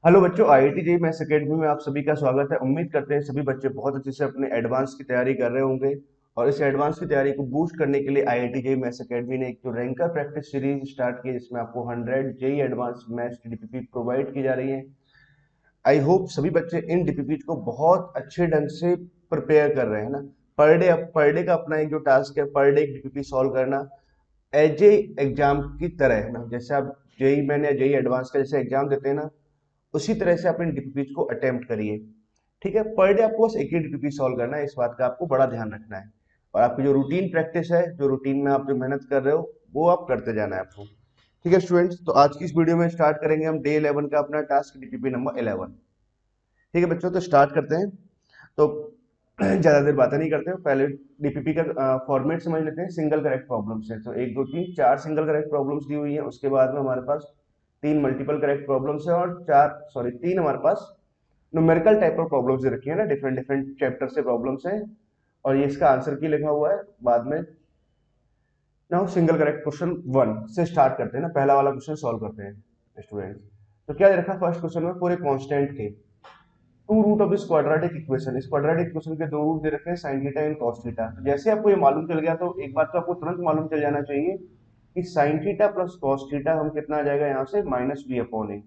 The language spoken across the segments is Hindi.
हेलो बच्चों, आईआईटी जेईई मैथ्स एकेडमी में आप सभी का स्वागत है। उम्मीद करते हैं सभी बच्चे बहुत अच्छे से अपने एडवांस की तैयारी कर रहे होंगे। और इस एडवांस की तैयारी को बूस्ट करने के लिए आईआईटी जेईई मैथ्स एकेडमी ने एक जो रैंकर प्रैक्टिस सीरीज स्टार्ट की है, जिसमें आपको 100 जेईई एडवांस मैथ्स की डीपीपी प्रोवाइड की जा रही है। आई होप सभी बच्चे इन डीपीपी को बहुत अच्छे ढंग से प्रिपेयर कर रहे हैं ना। पर डे का अपना एक जो टास्क है, पर डे एक डीपीपी सॉल्व करना एज ए एग्जाम की तरह है ना। जैसे आप जेईई मेन या जेईई एडवांस का जैसे एग्जाम देते हैं ना, उसी तरह से अपने डीपीपी को अटेम्प्ट करिए। ठीक है, पर डे आपको बस एक ही डीपीपी सॉल्व करना है, इस बात का आपको बड़ा ध्यान रखना है। और आपकी जो रूटीन प्रैक्टिस है, जो रूटीन में आप जो मेहनत कर रहे हो, वो आप करते जाना है आपको। ठीक है स्टूडेंट्स, तो आज की इस वीडियो में स्टार्ट करेंगे हम डे 11 का अपना टास्क, डीपीपी नंबर 11। ठीक है बच्चों, तो स्टार्ट करते हैं। तो ज्यादा देर बातें नहीं करते हैं, पहले डीपीपी का फॉर्मेट समझ लेते हैं। सिंगल करेक्ट प्रॉब्लम्स है, तो एक दो तीन चार सिंगल करेक्ट प्रॉब्लम्स दी हुई है। उसके बाद में हमारे पास तीन मल्टीपल करेक्ट प्रॉब्लम्स है, और तीन हमारे पास न्यूमेरिकल टाइप ऑफ प्रॉब्लम्स दे रखी है ना, डिफरेंट डिफरेंट चैप्टर से प्रॉब्लम्स हैं। और ये इसका आंसर की लिखा हुआ है बाद में। नाउ सिंगल करेक्ट क्वेश्चन 1 से स्टार्ट करते हैं ना, पहला वाला क्वेश्चन सॉल्व करते हैं स्टूडेंट्स। तो क्या दे रखा है फर्स्ट क्वेश्चन में, पूरे कांस्टेंट के two root of this quadratic equation. इस क्वाड्रेटिक इक्वेशन के दो रूट दे रखे हैं, sin theta and cos theta. तो जैसे आपको ये मालूम चल गया, तो एक बात तो आपको तुरंत मालूम चल जाना चाहिए कि sin theta plus cos theta हम कितना आ जाएगा यहाँ से, माइनस बी अपॉन ए।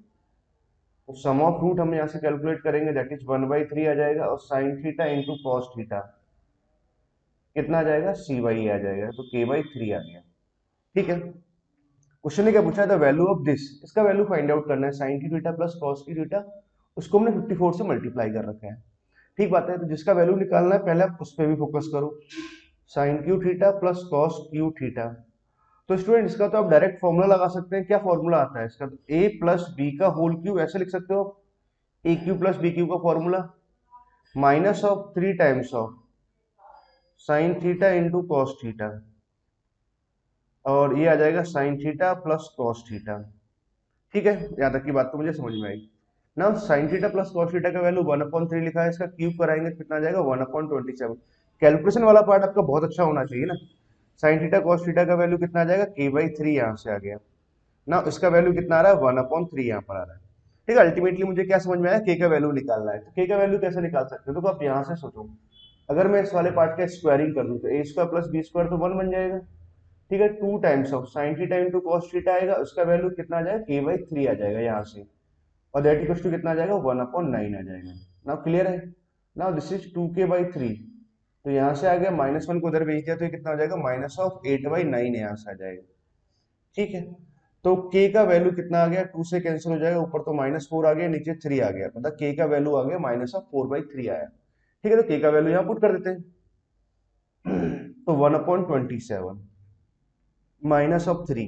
तो सम ऑफ रूट हम यहाँ से कैलकुलेट करेंगे, दैट इज 1/3 आ जाएगा, और sin theta into cos theta कितना आ जाएगा, c/a आ जाएगा, तो k/3 आ गया। ठीक है, क्वेश्चन ने क्या पूछा है, द वैल्यू ऑफ दिस, इसका वैल्यू फाइंड आउट करना है, sin की थीटा प्लस cos की थीटा। उसको हमने 54 से मल्टीप्लाई कर रखा है। ठीक बात है, तो जिसका वैल्यू निकालना है पहले आप उस पर भी फोकस करो। Sine cube theta plus cos cube theta. तो स्टूडेंट इसका तो आप डायरेक्ट फॉर्मूला लगा सकते हैं। क्या फॉर्मूला आता है इसका, तो ए प्लस बी का होल क्यू ऐसे लिख सकते हो। ए क्यू प्लस बी क्यू का formula minus of 3 times of sine theta into cos theta, और ये आ जाएगा sine theta plus cos theta. ठीक है, यहाँ तक की बात तो मुझे समझ में आई ना। Sine theta plus cos theta का वैल्यू 1/3 लिखा है, इसका क्यूब कराएंगे तो कितना आ जाएगा, 1/27। कैलकुलेशन वाला पार्ट आपका बहुत अच्छा होना चाहिए ना। साइन थीटा कॉस थीटा का वैल्यू कितना आ जाएगा, k/3 यहाँ से आ गया ना। इसका वैल्यू कितना आ रहा है, 1/3 यहाँ पर आ रहा है। ठीक है, अल्टीमेटली मुझे क्या समझ में आया, के का वैल्यू निकालना है। तो के का वैल्यू कैसे निकाल सकते हो, तो आप यहाँ से सोचो। अगर मैं इस वाले पार्ट का स्क्वायरिंग कर दूं, तो a square plus B square तो 1 बन जाएगा। ठीक है, 2 times of sine theta into cos theta आएगा, उसका वैल्यू कितना आ जाएगा, k/3 आ जाएगा यहाँ से। और दैट इक्वल्स टू कितना आ जाएगा, 1/9 आ जाएगा। नाउ क्लियर है। Now this is 2k/3। तो यहाँ से आ गया, -1 को उधर भेज दिया, तो ये कितना हो जाएगा, -8/9 यहाँ से आ जाएगा। ठीक है, तो k का वैल्यू कितना आ गया, 2 से कैंसिल हो जाएगा, ऊपर तो -4 आ गया, नीचे 3 आ गया, मतलब k का वैल्यू आ गया -4/3 आया। ठीक है, तो k का वैल्यू यहाँ पुट कर देते हैं। तो 1/27 माइनस ऑफ 3,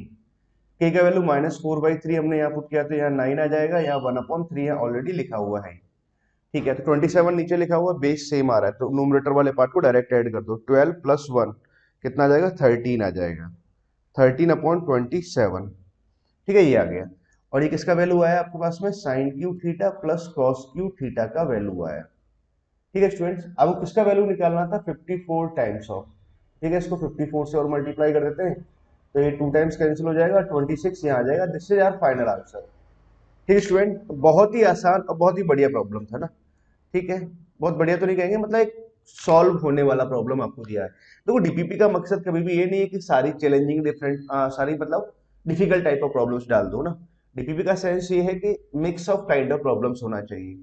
के का वैल्यू -4/3 हमने यहाँ पुट किया, तो यहाँ 9 आ जाएगा, यहाँ 1/3 यहाँ ऑलरेडी लिखा हुआ है। ठीक है, तो 27 नीचे लिखा हुआ, बेस सेम आ रहा है, तो न्यूमरेटर वाले पार्ट को डायरेक्ट ऐड कर दो। 12 प्लस 1 कितना आ जाएगा, 13 आ जाएगा, 13/27। ठीक है, ये आ गया। और ये किसका वैल्यू आया आपके पास में, sine cube theta plus cos cube theta का वैल्यू आया। ठीक है स्टूडेंट्स, अब किसका वैल्यू निकालना था, 54 टाइम्स ऑफ। ठीक है, इसको 54 से और मल्टीप्लाई कर देते हैं, तो ये 2 टाइम्स कैंसिल हो जाएगा, 26 यहाँ आ जाएगा। This is our final answer. ठीक है स्टूडेंट, बहुत ही आसान और बहुत ही बढ़िया प्रॉब्लम था ना। ठीक है, बहुत बढ़िया तो नहीं कहेंगे, मतलब एक सॉल्व होने वाला प्रॉब्लम आपको दिया है। देखो डीपीपी का मकसद कभी भी ये नहीं है कि सारी चैलेंजिंग डिफरेंट सारी मतलब डिफिकल्ट टाइप ऑफ प्रॉब्लम्स डाल दो ना। डीपीपी का सेंस ये है कि mix of kind of problems होना चाहिए,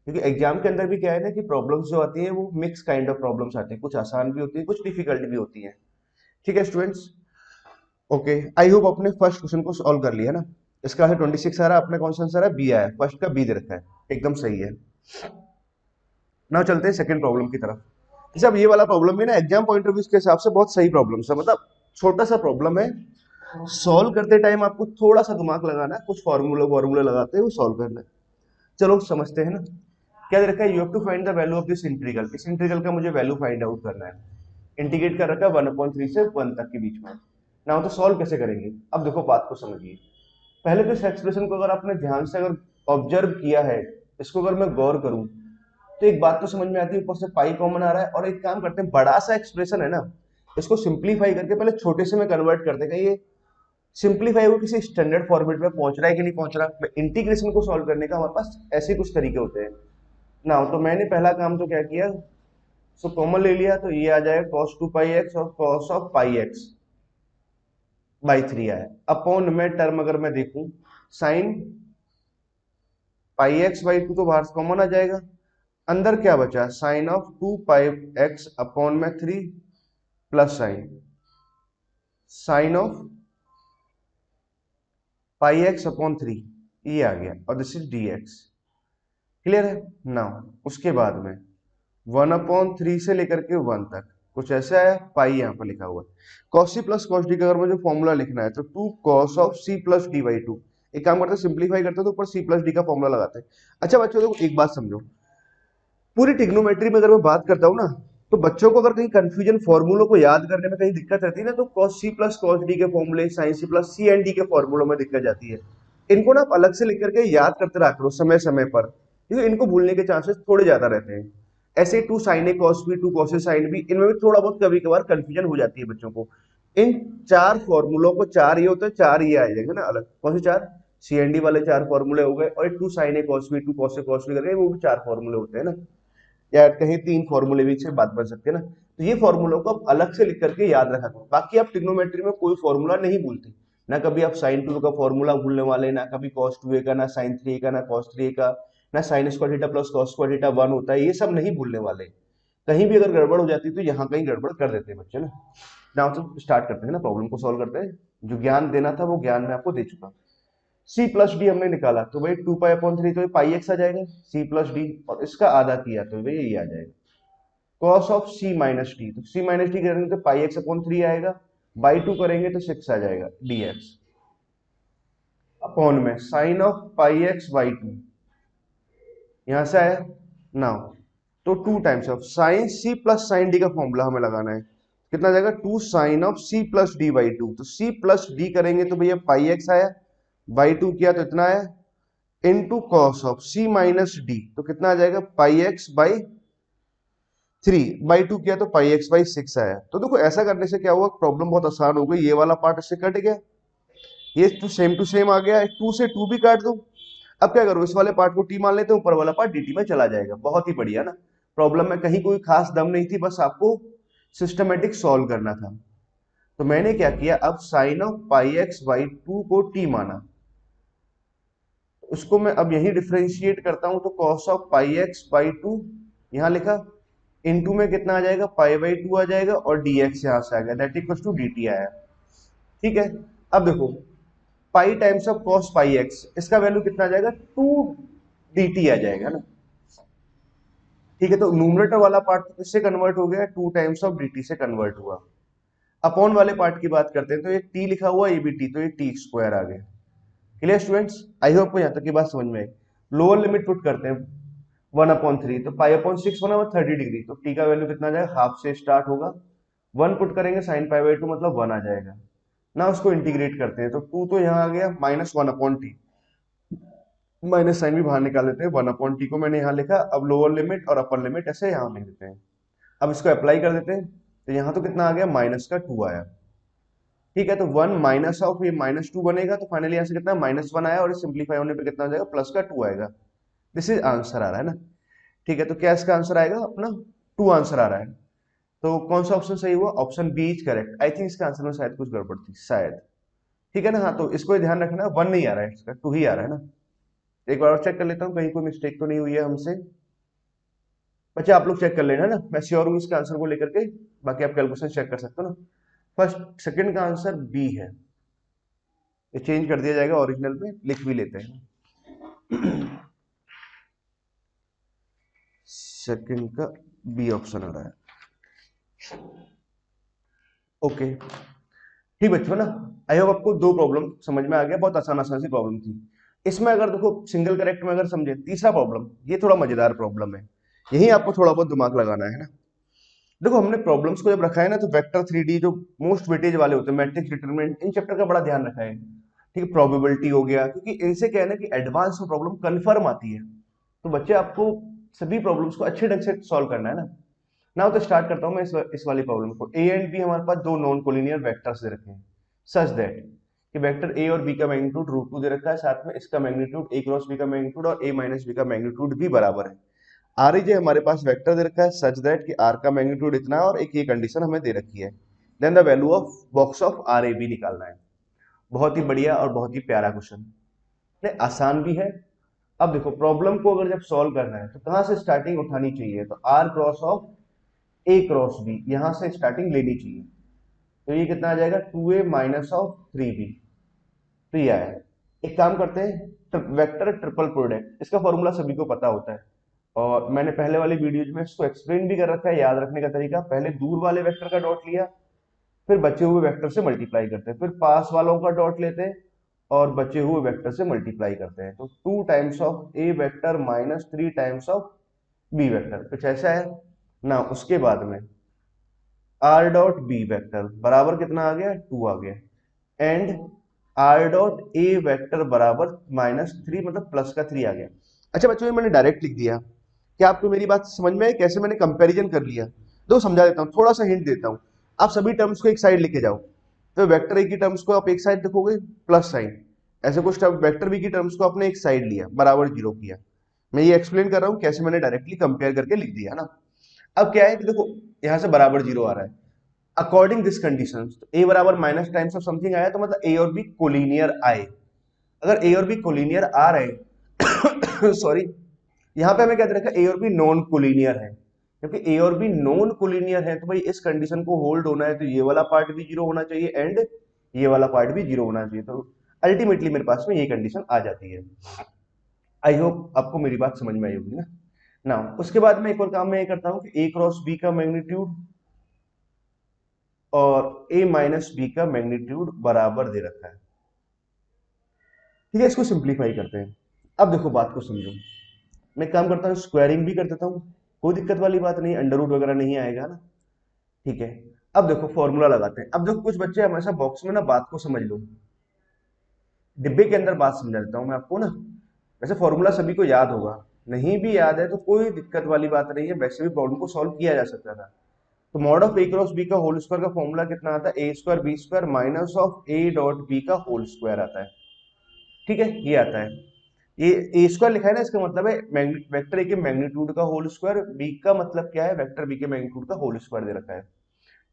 क्योंकि एग्जाम के अंदर भी क्या है ना कि प्रॉब्लम्स जो आती हैं वो मिक्स काइंड ऑफ प्रॉब्लम्स आती हैं, कुछ आसान भी होती है, कुछ डिफिकल्ट भी होती है। ठीक है स्टूडेंट्स, ओके, आई होप आपने फर्स्ट क्वेश्चन को सॉल्व कर लिया ना। इसका है 26 आ रहा है, अपने कौन सा आंसर है, बी आया है, फर्स्ट का बी दे रखा है, एकदम सही है। ना चलते हैं सेकंड प्रॉब्लम की तरफ। जैसे अब ये वाला प्रॉब्लम भी ना एग्जाम पॉइंट ऑफ व्यू के हिसाब से बहुत सही प्रॉब्लम है, मतलब छोटा सा प्रॉब्लम है। सॉल्व करते टाइम आपको थोड़ा सा दिमाग लगाना है, कुछ फॉर्मूला फॉर्मूला लगाते हुए सॉल्व करना है। चलो समझते हैं ना। क्या दे रखा है, you have to find the value of this integral. इस इंटीग्रल का मुझे वैल्यू फाइंड आउट करना है। इंटीग्रेट कर रखा है 1/3 से 1 तक के बीच में ना। हो तो सॉल्व कैसे करेंगे, अब देखो बात को समझिए। पहले तो इस एक्सप्रेशन को अगर आपने ध्यान से अगर ऑब्जर्व किया है, इसको अगर मैं गौर करूं, तो एक बात तो समझ में आती है, ऊपर से पाई कॉमन आ रहा है। और एक काम करते हैं, बड़ा सा एक्सप्रेशन है ना, इसको सिंप्लीफाई करके पहले छोटे से में कन्वर्ट करते हैं। ये सिंप्लीफाई वो किसी स्टैंडर्ड फॉर्मेट में पहुंच रहा है कि नहीं पहुंच रहा। इंटीग्रेशन को सॉल्व करने का हमारे पास ऐसे कुछ तरीके होते हैं ना। तो मैंने पहला काम तो क्या किया, सो कॉमन ले लिया, तो ये आ जाएगा cos 2 पाई एक्स और cos of pi x by 3 आया। अपॉन में टर्म अगर मैं देखूं, साइन पाई एक्स बाई 2 तो बाहर से कॉमन आ जाएगा। अंदर क्या बचा, sine of 2 pi x upon में 3 plus sine of pi x upon 3, ये आ गया और this is d x. Clear है ना। उसके बाद में 1/3 से लेकर के 1 तक कुछ ऐसे आया, पाई यहाँ पर लिखा हुआ है। cos c plus cos d का अगर मुझे फॉर्मूला लिखना है तो 2 cos of c plus d by 2। एक काम करते हैं, सिंप्लीफाई करते हैं तो ऊपर c प्लस डी का फॉर्मूला लगाते हैं। अच्छा बच्चों देखो एक बात समझो, पूरी ट्रिग्नोमेट्री में अगर मैं बात करता हूँ ना, तो बच्चों को अगर कहीं कंफ्यूजन फॉर्मूलों को याद करने में कहीं दिक्कत रहती है ना, तो cos c plus cos d के फॉर्मूले, sin c plus c and d के फॉर्मूलों में दिक्कत जाती है। इनको ना आप अलग से लिख करके याद करते रहा करो समय समय पर, क्योंकि इनको भूलने के चांसेस थोड़े ज्यादा रहते हैं। ऐसे 2 sin a cos b 2 cos a sin b, इनमें भी थोड़ा बहुत कभी कभार कंफ्यूजन हो जाती है बच्चों को। इन चार फॉर्मूलों को, चार ये होते हैं, चार ये आ जाएंगे ना अलग। कौन से चार, सी एंड डी वाले चार फॉर्मूले हो गए, और 2 sin a cos b 2 cos a cos b करके वो भी चार फॉर्मूले होते हैं ना, या कहीं तीन फॉर्मूले भी से बात बन सकती है ना। तो ये फॉर्मूलों को आप अलग से लिख करके याद रखा करो। बाकी आप ट्रिग्नोमेट्री में कोई फॉर्मूला नहीं भूलते ना, कभी आप साइन 2 का फॉर्मूला भूलने वाले, ना कभी cos 2a का, ना sin 3a का, ना cos 3a का, ना sin square theta plus cos square theta 1 होता है, ये सब नहीं भूलने वाले। कहीं भी अगर गड़बड़ हो जाती है तो यहाँ कहीं गड़बड़ कर देते हैं बच्चे ना। ना तो स्टार्ट करते हैं ना, प्रॉब्लम को सॉल्व करते हैं। जो ज्ञान देना था वो ज्ञान मैं आपको दे चुका। सी प्लस डी हमने निकाला तो भाई 2 पाई अपॉन 3, तो पाई एक्स आ जाएगा, सी प्लस डी, और इसका आधा किया तो भाई ये आ जाएगा cos of c minus D. तो c माइनस डी करेंगे तो पाई एक्स अपॉन 3 आएगा, बाई 2 करेंगे तो 6 आ जाएगा dx, अपॉन में sine of pi x by 2, यहां से आया नाउ, तो 2 times of sine c plus sine d का फॉर्मूला हमें लगाना है। कितना आ जाएगा, 2 sine of c plus d by 2। तो c प्लस डी करेंगे तो भैया पाई एक्स आया, बाई 2 किया तो इतना आया, into cos of c minus D, तो कितना आ जाएगा, पाई एक्स बाई 3/2 किया तो पाई एक्स बाई 6 आया। तो देखो ऐसा करने से क्या हुआ, प्रॉब्लम बहुत आसान हो गई। ये वाला पार्ट इससे कट गया, ये टू सेम आ गया, 2 से 2 भी काट दो। अब क्या करो, इस वाले पार्ट को टी मान लेते हैं, ऊपर वाला पार्ट dt में चला जाएगा। बहुत ही बढ़िया ना। प्रॉब्लम में कहीं कोई खास दम नहीं थी, बस आपको सिस्टमेटिक सॉल्व करना था। तो मैंने क्या किया, अब sine of pi x by 2 को टी माना, उसको मैं अब यही डिफ्रेंशिएट करता हूं, तो cos of pi x by 2 यहां लिखा, इनटू में कितना आ जाएगा, पाई बाई 2 आ जाएगा, और dx यहां से आ गया, दैट इक्वल्स टू dt आया। ठीक है। अब देखो पाई times of cos pi x, इसका वैल्यू कितना आ जाएगा, 2 dt आ जाएगा ना। ठीक है, तो न्यूमरेटर वाला पार्ट किससे कन्वर्ट हो गया, 2 टाइम्स ऑफ dt से कन्वर्ट हुआ। अपॉन वाले पार्ट की बात करते हैं, तो ये t लिखा हुआ, ये भी t, तो ये t स्क्वायर आ गया। क्लियर स्टूडेंट्स, आई होप आपको यहां तक की बात समझ में आई। लोअर लिमिट पुट करते हैं, 1/3, तो पाई अपॉन 6 बना 30 डिग्री, तो टी का वैल्यू कितना आ जाएगा, हाफ से स्टार्ट होगा, 1 पुट करेंगे, साइन पाई बाई 2 मतलब 1 आ जाएगा ना। उसको इंटीग्रेट करते हैं तो 2 तो यहाँ आ गया, -1/t, माइनस साइन भी बाहर निकाल देते हैं, 1/t को मैंने यहाँ लिखा। अब लोअर लिमिट और अपर लिमिट ऐसे यहाँ लिख देते हैं। अब इसको अप्लाई कर देते हैं, तो यहाँ तो कितना आ गया, -2 आया। ठीक है, तो 1 माइनस ऑफ ये -2 बनेगा, तो फाइनली यहाँ से कितना, -1 आया, और सिंप्लीफाई होने पे कितना आ जाएगा, +2 आएगा। दिस इज आंसर आ रहा है ना। ठीक है, तो क्या इसका आंसर आएगा अपना, 2 आंसर आ रहा है। तो कौन सा ऑप्शन सही हुआ, option B is correct. I think इसका आंसर में शायद कुछ गड़बड़ थी शायद। ठीक है ना। हाँ, तो इसको ध्यान रखना, 1 नहीं आ रहा है, इसका 2 ही आ रहा है ना। एक बार और चेक कर लेता हूँ, कहीं कोई मिस्टेक तो नहीं हुई है हमसे। बच्चे आप लोग चेक कर लेना ना, मैं श्योर हूँ इसके आंसर को लेकर के। बाकी आप कैलकुलेशन चेक कर सकते हो ना। फर्स्ट सेकंड का आंसर बी है, ये चेंज कर दिया जाएगा, ओरिजिनल में लिख भी लेते हैं। सेकंड का बी ऑप्शन आ रहा है। ओके, ठीक बच्चों ना। आई होप आपको दो प्रॉब्लम समझ में आ गया, बहुत आसान आसान सी प्रॉब्लम थी। इसमें अगर देखो सिंगल करेक्ट में अगर समझे, तीसरा प्रॉब्लम, ये थोड़ा मजेदार प्रॉब्लम है, यही आपको थोड़ा बहुत दिमाग लगाना है ना। देखो हमने प्रॉब्लम्स को जब रखा है ना, तो वेक्टर 3D जो मोस्ट वेटेज वाले होते हैं, मैट्रिक्स डिटरमिनेंट, इन चैप्टर का बड़ा ध्यान रखा है। ठीक है, प्रोबेबिलिटी हो गया, क्योंकि इनसे क्या है ना कि एडवांस में प्रॉब्लम कंफर्म आती है। तो बच्चे आपको सभी प्रॉब्लम्स को अच्छे ढंग से सॉल्व करना है ना। नाउ तो स्टार्ट करता हूं मैं इस वाली प्रॉब्लम को। ए एंड बी हमारे पास दो नॉन कोलिनियर वेक्टर्स दे रखे हैं, सच दैट कि वेक्टर ए और बी का मैग्नीट्यूड √2 दे रखा है, साथ में इसका मैग्नीट्यूड ए क्रॉस बी का मैग्नीट्यूड और ए माइनस बी का मैग्नीट्यूड भी बराबर है। आर ई जे हमारे पास वेक्टर दे रखा है सच दैट कि आर का मैग्नीट्यूड इतना है और एक ये कंडीशन हमें दे रखी है। Then the value of box of r a b निकालना है। बहुत ही बढ़िया और बहुत ही प्यारा क्वेश्चन, आसान भी है। अब देखो प्रॉब्लम को अगर जब सॉल्व करना है तो कहां से स्टार्टिंग उठानी चाहिए, तो r cross of A cross b यहां से स्टार्टिंग लेनी चाहिए। तो ये कितना आ जाएगा 2a माइनस ऑफ 3b। तो ये आया। एक काम करते हैं, वेक्टर ट्रिपल प्रोडक्ट, इसका फॉर्मूला सभी को पता होता है और मैंने पहले वाली वीडियोज में इसको एक्सप्लेन भी कर रखा है। याद रखने का तरीका, पहले दूर वाले वेक्टर का डॉट लिया, फिर बचे हुए वेक्टर से मल्टीप्लाई करते हैं, फिर पास वालों का डॉट लेते हैं और बचे हुए वेक्टर से मल्टीप्लाई करते हैं। तो 2 times of a vector minus 3 times of b vector, कुछ ऐसा है ना। उसके बाद में आर डॉट बी वेक्टर बराबर कितना आ गया 2 आ गया, and are dot A vector बराबर -3 मतलब प्लस का 3 आ गया। अच्छा बच्चों ये मैंने डायरेक्ट लिख दिया, क्या आपको मेरी बात समझ में आई कैसे मैंने कंपैरिजन कर लिया? दो समझा देता हूँ, थोड़ा सा हिंट देता हूँ। आप सभी टर्म्स को एक साइड लेके जाओ, तो वेक्टर ए की टर्म्स को आप एक साइड लिखोगे प्लस साइन, ऐसे कुछ वेक्टर बी की टर्म्स को आपने एक साइड लिया बराबर 0 किया। मैं ये एक्सप्लेन कर रहा हूँ कैसे मैंने डायरेक्टली कंपेयर करके लिख दिया ना। अब क्या है कि देखो यहां से बराबर 0 आ रहा है, अकॉर्डिंग दिस कंडीशन ए बराबर माइनस टाइम्स ऑफ समथिंग आया तो मतलब ए और बी कोलिनियर आए। अगर ए और बी कोलिनियर आ रहे सॉरी, यहाँ पे हमें क्या दे रखा है ए और बी नॉन कोलिनियर है, क्योंकि ए और बी नॉन कोलिनियर है तो भाई इस कंडीशन को होल्ड होना है तो ये वाला पार्ट भी 0 होना चाहिए एंड ये वाला पार्ट भी 0 होना चाहिए। तो अल्टीमेटली मेरे पास में ये कंडीशन आ जाती है। आई होप आपको मेरी बात समझ में आई होगी ना। ना उसके बाद में एक और काम मैं ये करता हूँ कि ए क्रॉस बी का मैग्नीट्यूड और a माइनस बी का मैग्नीट्यूड बराबर दे रखा है। ठीक है, इसको सिंप्लीफाई करते हैं। अब देखो बात को समझो, मैं काम करता हूँ स्क्वायरिंग भी कर देता हूँ, कोई दिक्कत वाली बात नहीं, अंडर रूट वगैरह नहीं आएगा ना। ठीक है, अब देखो फॉर्मूला लगाते हैं। अब देखो कुछ बच्चे हमेशा बॉक्स में ना बात को समझ लो, डिब्बे के अंदर बात समझा देता हूँ मैं आपको ना। वैसे फॉर्मूला सभी को याद होगा, नहीं भी याद है तो कोई दिक्कत वाली बात नहीं है, वैसे भी प्रॉब्लम को सॉल्व किया जा सकता था। तो mod of A cross B का होल स्क्वायर का फॉर्मूला कितना आता है, A square B square minus of A dot B का होल स्क्वायर आता है। ठीक है, ये आता है। ये ए स्क्वायर लिखा है ना, इसका मतलब है वेक्टर ए के मैग्नीट्यूड का होल स्क्वायर, बी का मतलब क्या है वेक्टर बी के मैग्नीट्यूड का होल स्क्वायर दे रखा है।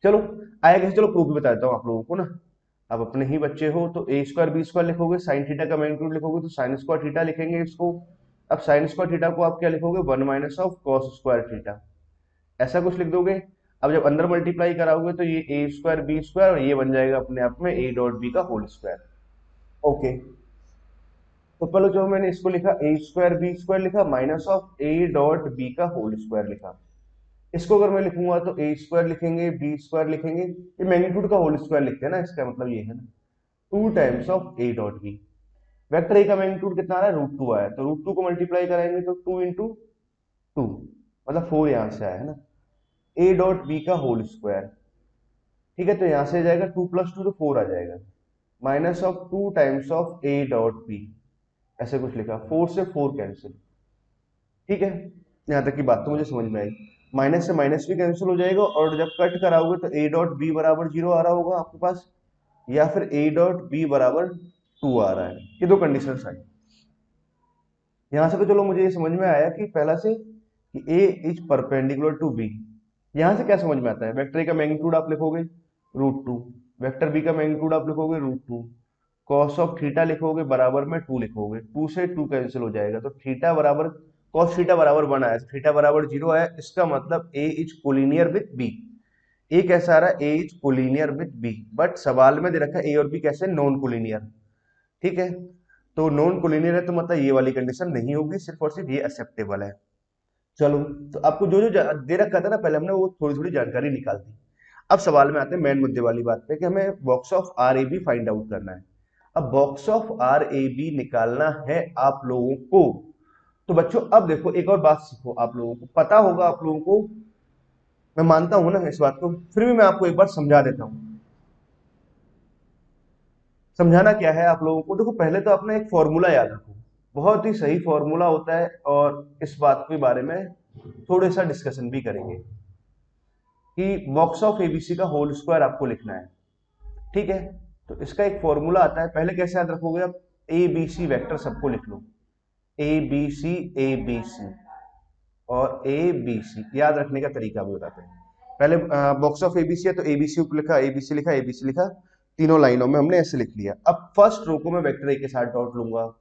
चलो आया कैसे, चलो प्रूफ भी बता देता हूँ आप लोगों को ना। अब अपने ही बच्चे हो तो ए स्क्वायर बी स्क्वायर लिखोगे, साइन थीटा का मैग्नीट्यूड लिखोगे तो साइन स्क्वायर थीटा लिखेंगे इसको। अब साइन स्क्वायर थीटा को आप क्या लिखोगे 1 minus of cos square theta, ऐसा कुछ लिख दोगे। अब जब अंदर मल्टीप्लाई कराओगे तो ये ए स्क्वायर बी स्क्वायर और ये बन जाएगा अपने आप में ए डॉट बी का होल स्क्वायर। ओके, तो पहले जो मैंने इसको लिखा ए स्क्वायर बी स्क्वायर लिखा minus of A dot B का होल स्क्वायर लिखा। इसको अगर मैं लिखूंगा तो ए स्क्वायर लिखेंगे बी स्क्वायर लिखेंगे, ये मैग्नीट्यूड का होल स्क्वायर लिखते हैं ना, इसका मतलब ये है ना 2 times of A dot b. Vector a का मैग्नीट्यूड कितना आ रहा है √2 आया, तो √2 को मल्टीप्लाई कराएंगे तो 2 इंटू 2 मतलब 4 यहां से आया है ना, ए डॉट बी का होल स्क्वायर। ठीक है, तो यहां से जाएगा 2 + 2 तो 4 आ जाएगा, minus of 2 times of A dot b, ऐसे कुछ लिखा, 4 से 4 कैंसिल। ठीक है, यहां तक की बात तो मुझे समझ में आई। माइनस से माइनस भी कैंसिल हो जाएगा और जब कट कराओगे तो ए डॉट बी बराबर 0 आ रहा होगा आपके पास, या फिर ए डॉट बी बराबर 2 आ रहा है। ये दो कंडीशंस आई। यहां से तो चलो मुझे ये समझ में आया कि पहला से कि ए इज परपेंडिकुलर टू बी। यहां से क्या समझ में आता है, वेक्टर ए का मैग्नीट्यूड आप लिखोगे √2, वेक्टर बी का मैग्नीट्यूड आप लिखोगे √2, कॉस ऑफ थीटा लिखोगे बराबर में 2 लिखोगे, 2 से 2 कैंसिल हो जाएगा तो थीटा बराबर कॉस थीटा बराबर 1 आया, थीटा बराबर 0 आया। इसका मतलब A is collinear with B. A कैसा आ रहा है, A is collinear with B, but सवाल में दे रखा है ए और बी कैसे नॉन कोलिनियर। ठीक है, तो नॉन कोलिनियर है तो मतलब ये वाली कंडीशन नहीं होगी, सिर्फ और सिर्फ ये एक्सेप्टेबल है। चलो, तो आपको जो जो दे रखा था ना पहले हमने वो थोड़ी थोड़ी जानकारी निकाल दी। अब सवाल में आते हैं मेन मुद्दे वाली बात पे कि हमें box of r a b find out करना है। अब box of r a b निकालना है आप लोगों को, तो बच्चों अब देखो एक और बात सीखो, आप लोगों को पता होगा, आप लोगों को मैं मानता हूं ना इस बात को, फिर भी मैं आपको एक बार समझा देता हूं। समझाना क्या है आप लोगों को, देखो पहले तो अपना एक फॉर्मूला याद रखो, बहुत ही सही फॉर्मूला होता है और इस बात के बारे में थोड़ा सा डिस्कशन भी करेंगे कि बॉक्स ऑफ एबीसी का होल स्क्वायर आपको लिखना है। ठीक है, तो इसका एक फॉर्मूला आता है, पहले कैसे याद रखोगे आप, ए बी सी वेक्टर सबको लिख लो, ए बी सी और ए बी सी, याद रखने का तरीका भी बताते हैं। पहले बॉक्स ऑफ एबीसी है तो एबीसी ऊपर लिखा, एबीसी लिखा, एबीसी लिखा, तीनों लाइनों में हमने ऐसे लिख लिया। अब फर्स्ट रो को मैं वेक्टर ए के साथ डॉट लूंगा,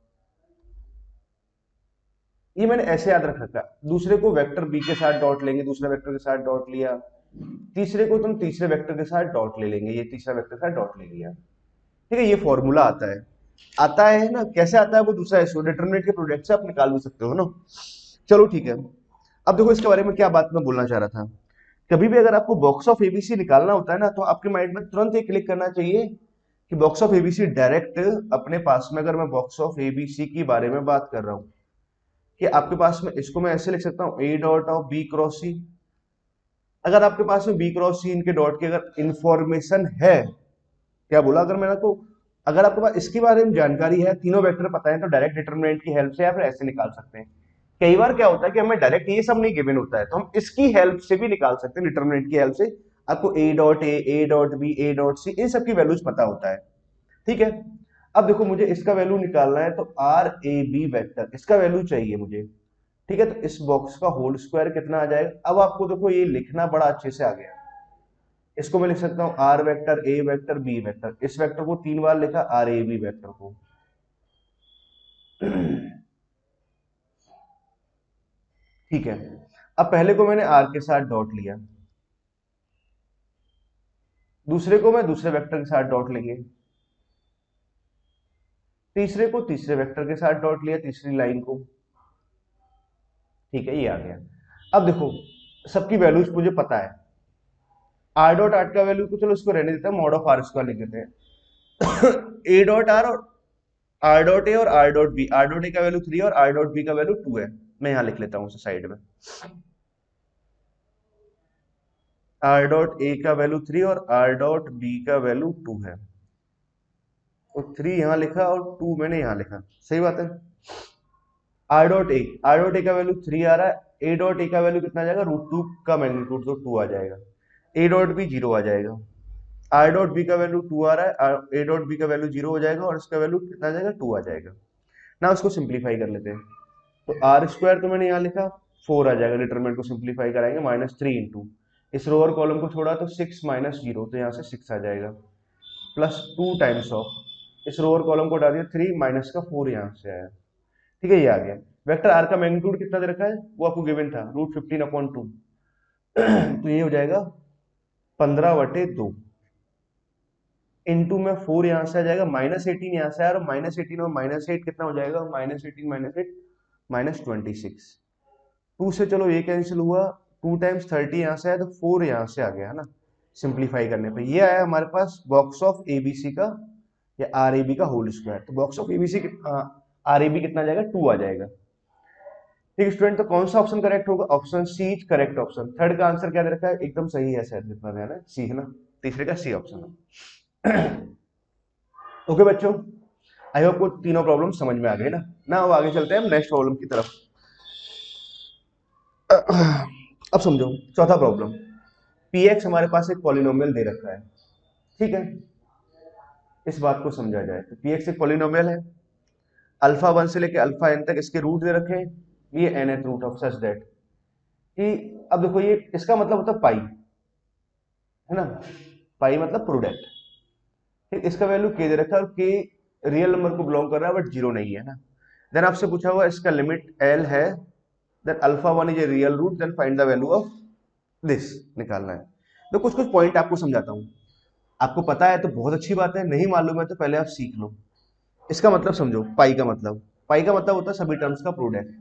ये मैंने ऐसे याद रख रखा। दूसरे को वेक्टर बी के साथ डॉट लेंगे, दूसरे वेक्टर के साथ डॉट लिया। तीसरे को तुम तीसरे वेक्टर के साथ डॉट ले लेंगे, ये तीसरा वेक्टर के साथ डॉट ले लिया। ठीक है, ये फॉर्मूला आता है ना। कैसे आता है वो दूसरा इशू, डिटरमिनेंट के प्रोडक्ट से आप निकाल भी सकते हो ना। चलो ठीक है, अब देखो इसके बारे में क्या बात मैं बोलना चाह रहा था। कभी भी अगर आपको बॉक्स ऑफ एबीसी निकालना होता है ना, तो आपके माइंड में तुरंत ये क्लिक करना चाहिए कि बॉक्स ऑफ एबीसी डायरेक्ट अपने पास में, अगर मैं बॉक्स ऑफ एबीसी की बारे में बात कर रहा हूं, कि आपके पास में इसको मैं ऐसे लिख सकता हूं, A dot of B cross C. अगर आपके पास में बी क्रॉस सी इनके डॉट की अगर इंफॉर्मेशन है, क्या बोला, अगर मेरे को, अगर आपके पास इसके बारे में जानकारी है, तीनों वेक्टर पता है, तो डायरेक्ट डिटरमिनेंट की हेल्प से या फिर ऐसे निकाल सकते हैं। कई बार क्या होता है कि हमें डायरेक्ट ये सब नहीं गिवन होता है, तो हम इसकी हेल्प से भी निकाल सकते हैं, डिटरमिनेंट की हेल्प से। आपको A dot B, A dot C, इन सब की वैल्यूज पता होता है। ठीक है, अब देखो मुझे इसका वैल्यू निकालना है, तो आर ए बी वेक्टर, इसका वैल्यू चाहिए मुझे। ठीक है, तो इस बॉक्स का होल स्क्वायर कितना आ जाएगा। अब आपको देखो ये लिखना बड़ा अच्छे से आ गया। इसको मैं लिख सकता हूं r vector, a vector, b vector. इस वेक्टर को 3 बार लिखा, आर ए बी वेक्टर को। ठीक है, अब पहले को मैंने आर के साथ डॉट लिया, दूसरे को मैं दूसरे वेक्टर के साथ डॉट लेंगे, तीसरे को तीसरे वेक्टर के साथ डॉट लिया, तीसरी लाइन को। ठीक है, ये आ गया। अब देखो सबकी वैल्यूज मुझे पता है। आर डॉट आर का वैल्यू को चलो इसको रहने देते हैं, मॉड ऑफ आर स्क्वायर लिख देते हैं। ए डॉट आर और आर डॉट ए और r dot b, r dot a का वैल्यू 3 और आर डॉट बी का वैल्यू 2 है। मैं यहां लिख लेता हूं उसे साइड में, आर डॉट ए का वैल्यू 3 और आर डॉट बी का वैल्यू 2 है। तो 3 यहां लिखा और 2 मैंने यहां लिखा, सही बात है। Are dot A, are dot a का वैल्यू 3 आ रहा है, ए डॉट ए का वैल्यू कितना आ जाएगा, √2 का मैग्नीट्यूड तो 2 आ जाएगा, ए डॉट बी 0 आ जाएगा। आर डॉट बी का वैल्यू 2 आ रहा है, ए डॉट बी का वैल्यू 0 हो जाएगा, और इसका वैल्यू कितना आ जाएगा, 2 आ जाएगा ना। उसको सिंप्लीफाई कर लेते हैं, तो आर स्क्वायर तो मैंने यहाँ लिखा, 4 आ जाएगा। डिटरमिनेंट को सिंप्लीफाई कराएंगे, -3 इंटू इस रोअर कॉलम को छोड़ा तो 6 माइनस 0, तो यहाँ से 6 आ जाएगा, प्लस 2 टाइम्स ऑफ इस रोअर कॉलम को हटा दिया, 3 माइनस का 4 यहाँ से आया। ठीक है, ये आ गया। वेक्टर आर का मैग्नीट्यूड कितना दे रखा है, वो आपको गिवन था, √15/2। तो ये हो जाएगा 15/2 इंटू में 4 यहां से आ जाएगा, -18 यहां से आया, और -18 और -8 कितना हो जाएगा, -18 -8 -26। 2 से चलो ये कैंसिल हुआ, 2 टाइम्स 30 यहां से आया, तो 4 यहां से आ गया है ना। सिंप्लीफाई करने पे ये आया हमारे पास बॉक्स ऑफ एबीसी का या आर ए बी का होल स्क्वायर। तो box of ABC r a b कितना आ जाएगा, 2 आ जाएगा। ठीक स्टूडेंट, तो कौन सा ऑप्शन करेक्ट होगा, option C is correct option. Third का आंसर क्या दे रखा है, एकदम सही है सर, जितना ध्यान है सी है ना, तीसरे का सी ऑप्शन है। ओके बच्चों, आई होप को तीनों प्रॉब्लम समझ में आ गए ना। ना अब आगे चलते हैं हम नेक्स्ट प्रॉब्लम की तरफ। अब समझो चौथा प्रॉब्लम, पी एक्स हमारे पास एक पॉलिनोमियल दे रखा है। ठीक है, इस बात को समझा जाए तो पी एक्स एक पॉलिनोमियल है, अल्फा 1 से लेकर अल्फा n तक इसके रूट दे रखे हैं, ये nth root of such that कि, अब देखो ये इसका मतलब होता है पाई, है ना, पाई मतलब प्रोडक्ट। ठीक, इसका वैल्यू के दे रखा है, और के रियल नंबर को बिलोंग कर रहा है, बट जीरो नहीं है ना। देन आपसे पूछा हुआ इसका लिमिट एल है, then alpha 1 is a real root, then find the value of this निकालना है। तो कुछ कुछ पॉइंट आपको समझाता हूं, आपको पता है तो बहुत अच्छी बात है, नहीं मालूम है तो पहले आप सीख लो। इसका मतलब समझो, पाई का मतलब, पाई का मतलब होता है सभी टर्म्स का प्रोडक्ट।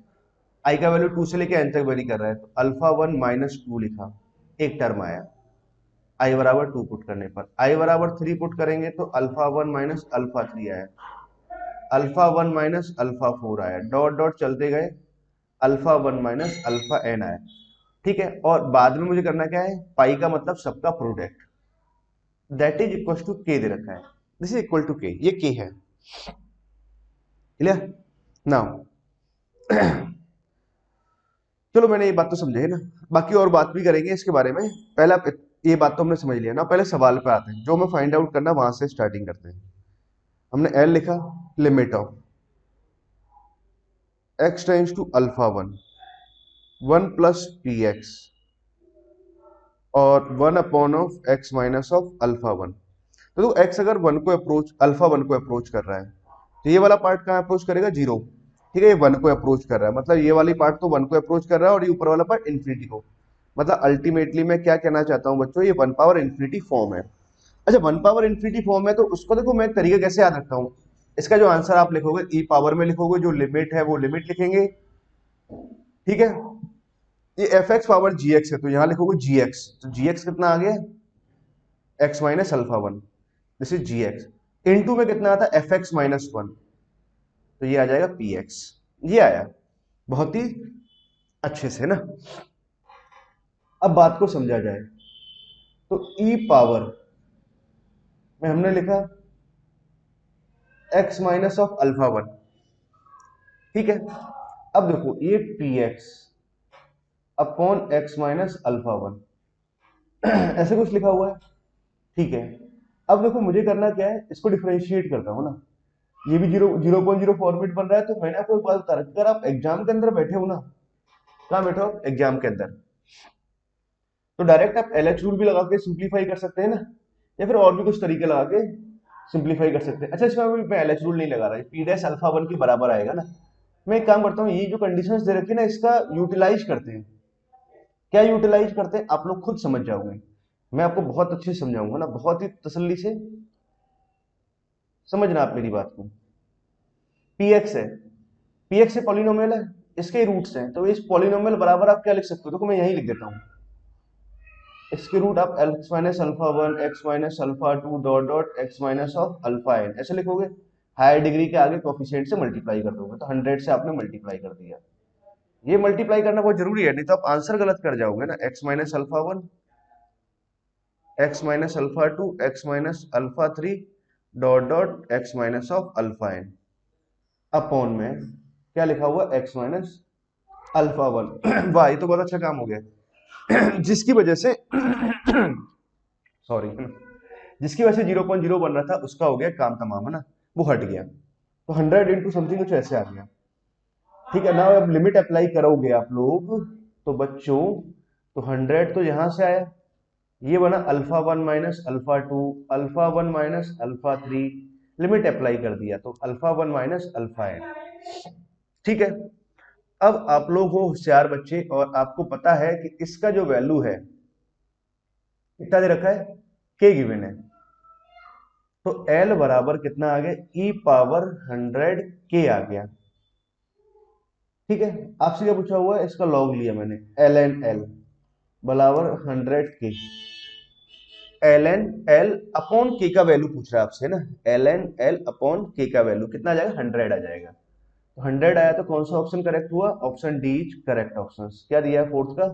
आई का वैल्यू 2 से लेकर n तक वेरी कर रहा है, तो अल्फा 1 -2 लिखा, एक टर्म आया, आई बराबर 2 पुट करने पर, आई बराबर 3 पुट करेंगे तो अल्फा 1 माइनस अल्फा 3 आया, अल्फा 1 माइनस अल्फा 4 आया, डॉट डॉट चलते गए, अल्फा 1 माइनस अल्फा n आया। ठीक है, और बाद में मुझे करना क्या है, पाई का मतलब सबका product, that is equal to k दे रखा है, दिस इज इक्वल टू के, ये के है। Clear now. चलो मैंने ये बात तो समझे है ना, बाकी और बात भी करेंगे इसके बारे में। पहले आप ये बात तो हमने समझ लिया ना। पहले सवाल पे आते हैं, जो हमें फाइंड आउट करना वहां से स्टार्टिंग करते हैं। हमने एल लिखा, limit of x tends to alpha one plus p x और one upon of x minus of alpha one. तो देखो एक्स अगर वन को अप्रोच, अल्फा वन को अप्रोच कर रहा है, तो ये वाला पार्ट कहाँ अप्रोच करेगा, जीरो। ठीक है, ये वन को अप्रोच कर रहा है, मतलब ये वाली पार्ट तो वन को अप्रोच कर रहा है और ये ऊपर वाला पार्ट इन्फिनिटी को। मतलब अल्टीमेटली मैं क्या कहना चाहता हूँ बच्चों, ये वन पावर इन्फिनिटी फॉर्म है। अच्छा, वन पावर इन्फिनिटी फॉर्म है तो उसको देखो मैं तरीका कैसे याद रखता हूँ। इसका जो आंसर आप लिखोगे ई पावर में लिखोगे, जो लिमिट है वो लिमिट लिखेंगे। ठीक है, ये एफ एक्स पावर जी एक्स है तो यहां लिखोगे जी एक्स, तो जी एक्स कितना आ गया, x minus alpha one, this is g x. Into में कितना आता है, एफ एक्स माइनस वन, तो ये आ जाएगा पी एक्स। ये आया बहुत ही अच्छे से ना। अब बात को समझा जाए तो ई पावर में हमने लिखा x minus of alpha one. ठीक है, अब देखो ये P x upon x minus alpha one ऐसे कुछ लिखा हुआ है। ठीक है, अब देखो मुझे करना क्या है, इसको डिफरेंशिएट करता हूँ ना। ये भी 0.0 फॉर्मेट बन रहा है, तो मैंने आपको एक बात बता रखी, अगर आप एग्जाम के अंदर बैठे हो ना, कहाँ बैठे हो एग्जाम के अंदर, तो डायरेक्ट आप एल एच रूल भी लगा के सिंप्लीफाई कर सकते हैं ना, या फिर और भी कुछ तरीके लगा के सिंप्लीफाई कर सकते हैं। अच्छा, इसमें मैं एल एच रूल नहीं लगा रहा, पी डैश अल्फा वन के बराबर आएगा ना। मैं एक काम करता हूँ, ये जो कंडीशंस दे रखी है ना, इसका यूटिलाइज करते हैं। क्या यूटिलाइज करते हैं, आप लोग खुद समझ जाओगे। मैं आपको बहुत अच्छे से समझाऊंगा ना, बहुत ही तसल्ली से समझना आप मेरी बात को। पी एक्स है, पी एक्स से पॉलिनोमियल है, इसके रूट्स हैं, तो इस पॉलिनोमियल बराबर आप क्या लिख सकते हो, देखो मैं यही लिख देता हूँ, इसके रूट आप x minus alpha one, x minus alpha two dot dot x minus of alpha n ऐसे लिखोगे। हायर डिग्री के आगे कोफिशिएंट से मल्टीप्लाई कर दोगे, तो 100 से आपने मल्टीप्लाई कर दिया। ये मल्टीप्लाई करना बहुत जरूरी है, नहीं तो आप आंसर गलत कर जाओगे ना। X minus alpha one, x minus alpha two, x minus alpha three dot dot x minus of alpha n upon में क्या लिखा हुआ, एक्स माइनस अल्फा वन वाह, ये तो बहुत अच्छा काम हो गया जिसकी वजह से सॉरी, जिसकी वजह से 0.0 बन रहा था उसका हो गया काम तमाम, है ना, वो हट गया। तो 100 इंटू समथिंग कुछ ऐसे आ गया। ठीक है ना, अब लिमिट अप्लाई करोगे आप लोग तो बच्चों, तो 100 तो यहां से आया, ये बना alpha one minus alpha two, alpha one minus alpha three, limit apply कर दिया तो alpha one minus alpha n. ठीक है, अब आप लोग हो होशियार बच्चे और आपको पता है कि इसका जो वैल्यू है कितना दे रखा है, के गिवन है, तो एल बराबर कितना आ गया, ई पावर 100 के आ गया। ठीक है, आपसे क्या पूछा हुआ है, इसका लॉग लिया मैंने, एल एन एल बराबर 100 के, एल एन एल अपॉन के का वैल्यू पूछ रहा है आपसे ना, एल एन एल अपॉन के का वैल्यू कितना आ जाएगा, 100 आ जाएगा। तो 100 आया तो कौन सा ऑप्शन करेक्ट हुआ, option D is correct option. क्या दिया है फोर्थ का,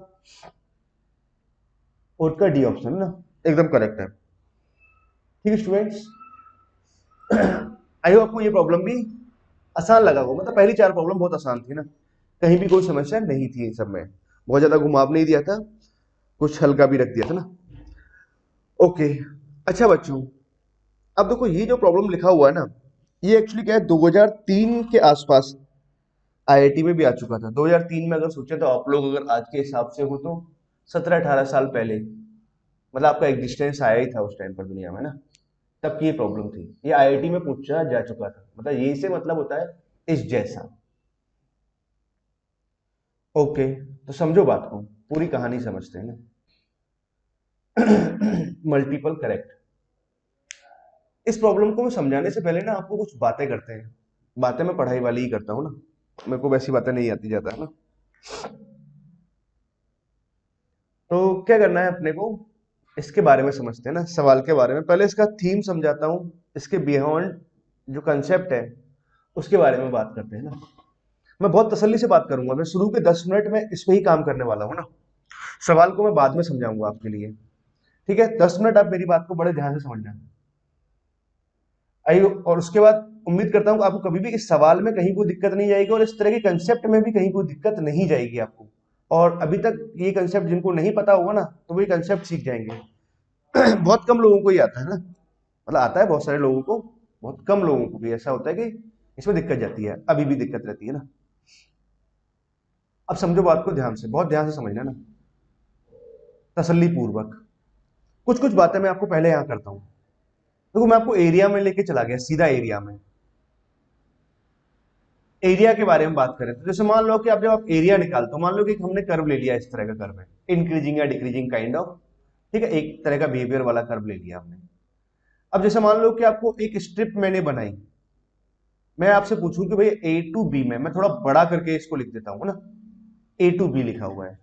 फोर्थ का डी ऑप्शन ना एकदम करेक्ट है। ठीक है स्टूडेंट्स, आई होप आपको ये प्रॉब्लम भी आसान लगा होगा, मतलब पहली चार प्रॉब्लम बहुत आसान थी ना, कहीं भी कोई समस्या नहीं थी इन सब में, बहुत ज्यादा घुमाव नहीं दिया था, कुछ हल्का भी रख दिया था ना। ओके, अच्छा बच्चों, अब देखो ये जो प्रॉब्लम लिखा हुआ है ना, ये एक्चुअली क्या है, 2003 के आसपास आईआईटी में भी आ चुका था। 2003 में अगर सोचे तो आप लोग अगर आज के हिसाब से हो तो 17-18 साल पहले, मतलब आपका एग्जिस्टेंस आया ही था उस टाइम पर दुनिया में ना, तब की ये प्रॉब्लम थी। ये आईआईटी में पूछा जा चुका था, मतलब यही से मतलब होता है इस जैसा। ओके, तो समझो बात को, पूरी कहानी समझते हैं ना। मल्टीपल करेक्ट, इस प्रॉब्लम को मैं समझाने से पहले ना आपको कुछ बातें करते हैं। बातें मैं पढ़ाई वाली ही करता हूँ ना, मेरे को वैसी बातें नहीं आती ज्यादा, है ना। तो क्या करना है अपने को, इसके बारे में समझते हैं ना, सवाल के बारे में। पहले इसका थीम समझाता हूँ, इसके बियॉन्ड जो कंसेप्ट है उसके बारे में बात करते हैं ना। मैं बहुत तसल्ली से बात करूंगा, मैं शुरू के 10 मिनट में इस पे ही काम करने वाला हूँ ना, सवाल को मैं बाद में समझाऊंगा आपके लिए। ठीक है, 10 मिनट आप मेरी बात को बड़े ध्यान से समझना। आइए, और उसके बाद उम्मीद करता हूँ आपको कभी भी इस सवाल में कहीं कोई दिक्कत नहीं जाएगी, और इस तरह के कंसेप्ट में भी कहीं कोई दिक्कत नहीं जाएगी आपको। और अभी तक ये कंसेप्ट जिनको नहीं पता होगा ना, तो वो ये कंसेप्ट सीख जाएंगे। बहुत कम लोगों को ही आता है ना, मतलब आता है बहुत सारे लोगों को, बहुत कम लोगों को भी ऐसा होता है कि इसमें दिक्कत जाती है, अभी भी दिक्कत रहती है ना। अब समझो बात को ध्यान से, बहुत ध्यान से समझना ना, तसल्ली पूर्वक। कुछ कुछ बातें मैं आपको पहले यहां करता हूं। देखो मैं आपको एरिया में लेके चला गया, सीधा एरिया में। एरिया के बारे में बात करें तो जैसे मान लो कि आप जब आप एरिया निकालते हो, मान लो कि हमने कर्व ले लिया, इस तरह का कर्व है, इंक्रीजिंग या डिक्रीजिंग काइंड ऑफ, ठीक है, एक तरह का बिहेवियर वाला कर्व ले लिया हमने। अब जैसे मान लो कि आपको एक स्ट्रिप मैंने बनाई, मैं आपसे पूछूं कि भाई ए टू बी में, मैं थोड़ा बड़ा करके इसको लिख देता हूं ना, ए टू बी लिखा हुआ है,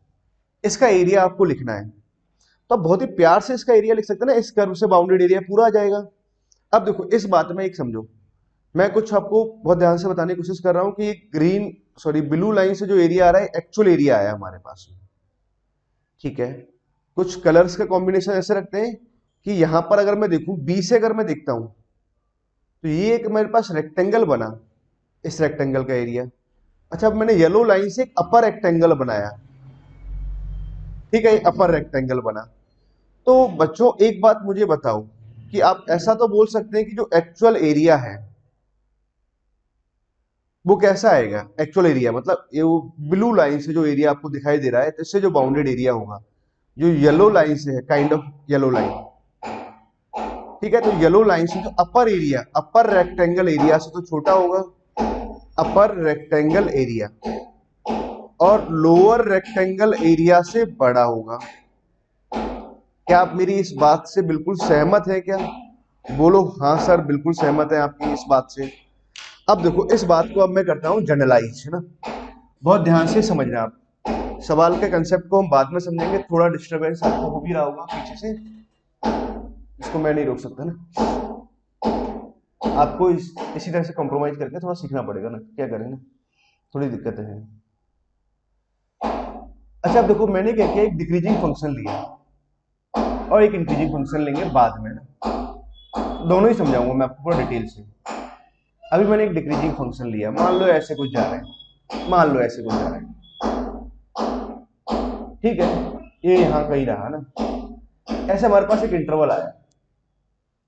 इसका एरिया आपको लिखना है, तो आप बहुत ही प्यार से इसका एरिया लिख सकते हैं ना, इस कर्व से बाउंडेड एरिया पूरा आ जाएगा। अब देखो इस बात में एक समझो, मैं कुछ आपको बहुत ध्यान से बताने की कोशिश कर रहा हूं कि ग्रीन, सॉरी ब्लू लाइन से जो एरिया आ रहा है एक्चुअल एरिया आया हमारे पास में, ठीक है। कुछ कलर्स का कॉम्बिनेशन ऐसे रखते हैं कि यहां पर अगर मैं देखूं, बी से अगर मैं देखता हूं, तो ये एक मेरे पास रेक्टेंगल बना, इस रेक्टेंगल का एरिया। अच्छा, अब मैंने येलो लाइन से एक अपर रेक्टेंगल बनाया, ठीक है, अपर रेक्टेंगल बना। तो बच्चों एक बात मुझे बताओ कि आप ऐसा तो बोल सकते हैं कि जो एक्चुअल एरिया है वो कैसा आएगा, एक्चुअल एरिया मतलब ये वो ब्लू लाइन से जो एरिया आपको दिखाई दे रहा है, तो इससे जो बाउंडेड एरिया होगा, जो येलो लाइन से है, काइंड ऑफ येलो लाइन, ठीक है, तो येलो लाइन से जो अपर एरिया, अपर रेक्टेंगल एरिया से तो छोटा होगा, अपर रेक्टेंगल एरिया, और लोअर रेक्टेंगल एरिया से बड़ा होगा। क्या आप मेरी इस बात से बिल्कुल सहमत हैं क्या? बोलो हाँ सर, बिल्कुल सहमत है आपकी इस बात से। अब देखो इस बात को अब मैं करता हूं जनरलाइज, है ना, बहुत ध्यान से समझना आप। सवाल के कंसेप्ट को हम बाद में समझेंगे, थोड़ा डिस्टरबेंस आपको हो भी रहा होगा पीछे से, इसको मैं नहीं रोक सकता ना, आपको इसी तरह से कॉम्प्रोमाइज करके थोड़ा सीखना पड़ेगा ना, क्या करें ना, थोड़ी दिक्कतें हैं। अच्छा अब देखो मैंने क्या किया, एक डिक्रीजिंग फंक्शन लिया और एक इंक्रीजिंग फंक्शन लेंगे बाद में ना, दोनों ही समझाऊंगा मैं आपको पूरा डिटेल से। अभी मैंने एक डिक्रीजिंग फंक्शन लिया, मान लो ऐसे कुछ जा रहा है, मान लो ऐसे कुछ जा रहा है, ठीक है, ये यहाँ कहीं रहा ना, ऐसे हमारे पास एक इंटरवल आया,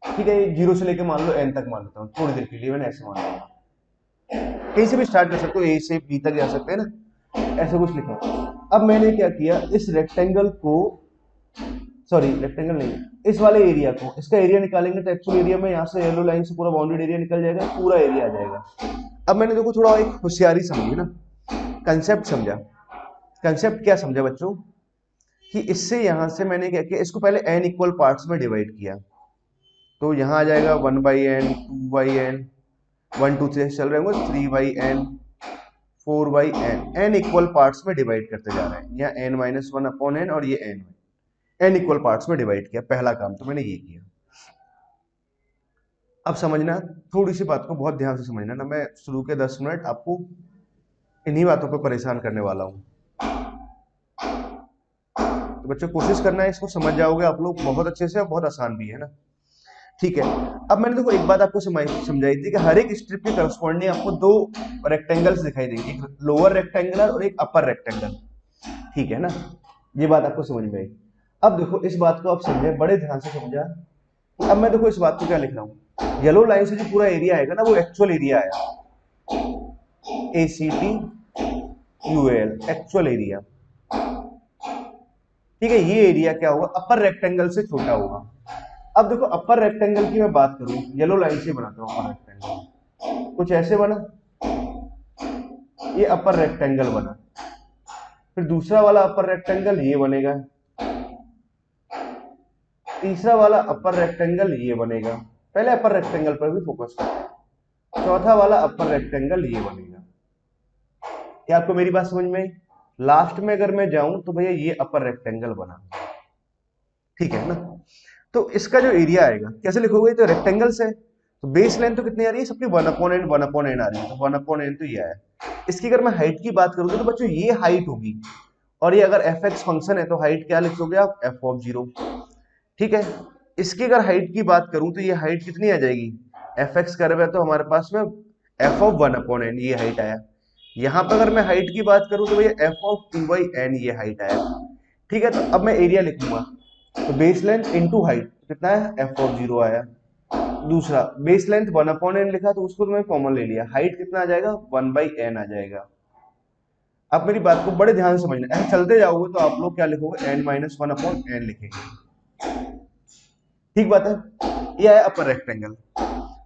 ठीक है, ये जीरो से लेके मान लो एन तक मान लेता हूँ, थोड़ी देर के लिए मैंने ऐसे मान लिया, कहीं से भी स्टार्ट कर सकते हो, ए से बी तक जा सकते हैं ना, ऐसे कुछ लिखा। अब मैंने क्या किया, इस रेक्टेंगल को, सॉरी रेक्टेंगल नहीं, इस वाले एरिया को, इसका एरिया निकालेंगे तो एक्चुअल एरिया में यहाँ से येलो लाइन से पूरा बाउंडेड एरिया निकल जाएगा, पूरा एरिया आ जाएगा। अब मैंने देखो थोड़ा एक होशियारी समझी ना, कंसेप्ट समझा। कंसेप्ट क्या समझा बच्चों, कि इससे यहां से मैंने क्या किया, इसको पहले n इक्वल पार्ट्स में डिवाइड किया, तो यहां आ जाएगा 1/n, 2/n, 1 2 3 चल रहे होंगे, 3/n, 4/n, n equal parts में डिवाइड करते जा रहे हैं, यहाँ n-1/n और ये n इक्वल पार्ट्स में डिवाइड किया, पहला काम तो मैंने ये किया। अब समझना, थोड़ी सी बात को बहुत ध्यान से समझना ना, मैं शुरू के 10 मिनट आपको इन्हीं बातों पर परेशान करने वाला हूँ, तो बच्चों कोशिश करना है इसको समझ जाओगे आप लोग बहुत अच्छे से, और बहुत आसान भी है ना, ठीक है। अब मैंने देखो एक बात आपको समझाई थी कि हर एक स्ट्रिप के करस्पॉन्डिंग आपको दो रेक्टेंगल्स दिखाई देंगे, एक लोअर रेक्टेंगुलर और एक अपर रेक्टेंगल, ठीक है ना, ये बात आपको समझ में आई। अब देखो इस बात को आप समझे, बड़े ध्यान से समझा। अब मैं देखो इस बात को क्या लिख रहा हूँ, येलो लाइन से जो पूरा एरिया आएगा ना, वो एक्चुअल एरिया आया, ACTUAL, एक्चुअल एरिया, ठीक है, ये एरिया क्या होगा, अपर रेक्टेंगल से छोटा होगा। अब देखो अपर रेक्टेंगल की मैं बात करूं, येलो लाइन से बनाता हूं अपर रेक्टेंगल, कुछ ऐसे बना, ये अपर रेक्टेंगल बना, फिर दूसरा वाला अपर रेक्टेंगल ये बनेगा, तीसरा वाला अपर रेक्टेंगल ये बनेगा, पहले अपर रेक्टेंगल पर भी फोकस करते हैं, चौथा वाला अपर रेक्टेंगल ये बनेगा। क्या आपको मेरी बात समझ में आई? लास्ट में अगर मैं जाऊं तो भैया ये अपर रेक्टेंगल बना, ठीक है ना। तो इसका जो एरिया आएगा कैसे लिखोगे, तो रेक्टेंगल से, तो बेस लाइन तो कितनी आ रही है सबकी, 1/n आ रही है, तो 1/n तो ये आया। इसकी अगर मैं हाइट की बात करूंगा तो बच्चों ये हाइट होगी, और ये अगर एफ एक्स फंक्शन है तो हाइट क्या लिखोगे आप, f(0), ठीक है। इसकी अगर हाइट की बात करूं तो ये हाइट कितनी आ जाएगी, एफ एक्स कर्व है तो हमारे पास में f(1/n), ये हाइट आया। यहां पर अगर मैं हाइट की बात करूं तो भैया f(2/n), ये हाइट आया, ठीक है। तो अब मैं एरिया लिखूंगा, तो बेस लेंथ इंटू हाइट कितना है, एफ ऑफ 0 आया। दूसरा बेस लेंथ 1/n लिखा तो उसको मैं कॉमन ले लिया, हाइट कितना आ जाएगा 1/n आ जाएगा। आप मेरी बात को बड़े ध्यान से समझना, ऐसे चलते जाओगे तो आप लोग क्या लिखोगे, n-1/n लिखेंगे। ठीक बात है, ये है अपर रेक्टेंगल।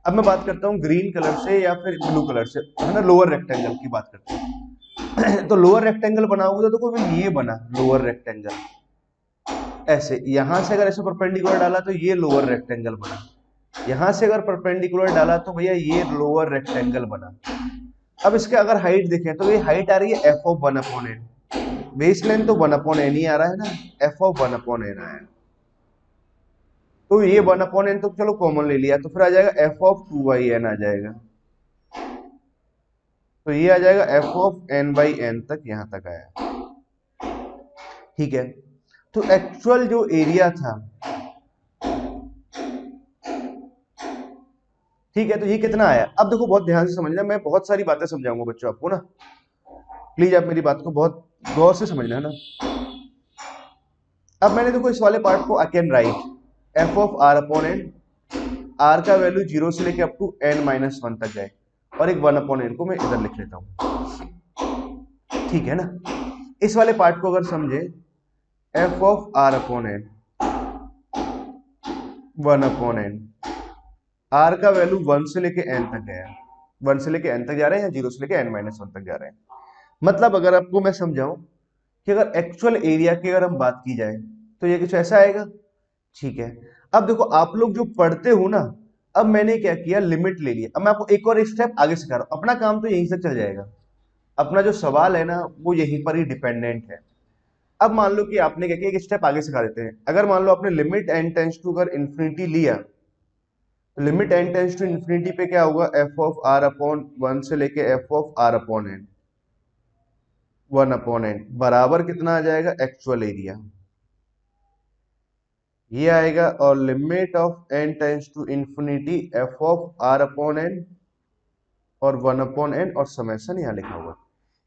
अब मैं बात करता हूँ ग्रीन कलर से या फिर ब्लू कलर से, है ना, लोअर रेक्टेंगल की बात करते हैं। तो लोअर रेक्टेंगल बनाओगे तो देखो ये बना लोअर रेक्टेंगल, ऐसे यहां से अगर ऐसे परपेंडिकुलर डाला तो ये लोअर रेक्टेंगल बना, यहां से अगर परपेंडिकुलर डाला तो भैया ये लोअर रेक्टेंगल बना। अब इसके अगर हाइट देखें तो ये हाइट आ रही है F of 1/n, base length तो 1/n ही आ रहा है ना, एफ ऑफ 1/n आया, तो ये 1/n तो चलो कॉमन ले लिया, तो फिर आ जाएगा एफ ऑफ 2/n आ जाएगा, तो ये आ जाएगा एफ ऑफ n/n तक, यहां तक आया। ठीक है, तो एक्चुअल जो एरिया था, ठीक है, तो ये कितना आया। अब देखो बहुत ध्यान से समझना, मैं बहुत सारी बातें समझाऊंगा बच्चों आपको ना, प्लीज आप मेरी बात को बहुत गौर से समझना है ना। अब मैंने देखो इस वाले पार्ट को I can write F of r/n, r का वैल्यू 0 से लेके अप टू n-1 तक जाए, और एक 1/n को मैं इधर लिख लेता हूं, ठीक है ना। इस वाले पार्ट को अगर समझे, F of r/n 1/n, r का वैल्यू 1 से लेके n तक गया, 1 से लेके n तक जा रहे हैं या 0 से लेके n-1 तक जा रहे हैं। मतलब अगर आपको मैं समझाऊं कि अगर एक्चुअल एरिया की अगर हम बात की जाए तो ये कुछ ऐसा आएगा, ठीक है। अब देखो आप लोग जो पढ़ते हो ना, अब मैंने क्या किया, लिमिट ले लिया। अब मैं आपको एक और स्टेप आगे सिखा रहा हूं, अपना काम तो यहीं से चल जाएगा, अपना जो सवाल है ना वो यहीं पर ही डिपेंडेंट है। अब मान लो कि आपने क्या किया, एक स्टेप आगे सिखा देते हैं। अगर मान लो आपने लिमिट n टेंस टू अगर इन्फिनिटी लिया, तो limit n tends to infinity पे क्या होगा, एफ ऑफ r/1 से लेके एफ ऑफ r/n 1/n बराबर कितना आ जाएगा, एक्चुअल एरिया ये आएगा, और limit of n tends to infinity f of r/n और 1/n और समेशन यहाँ लिखा हुआ,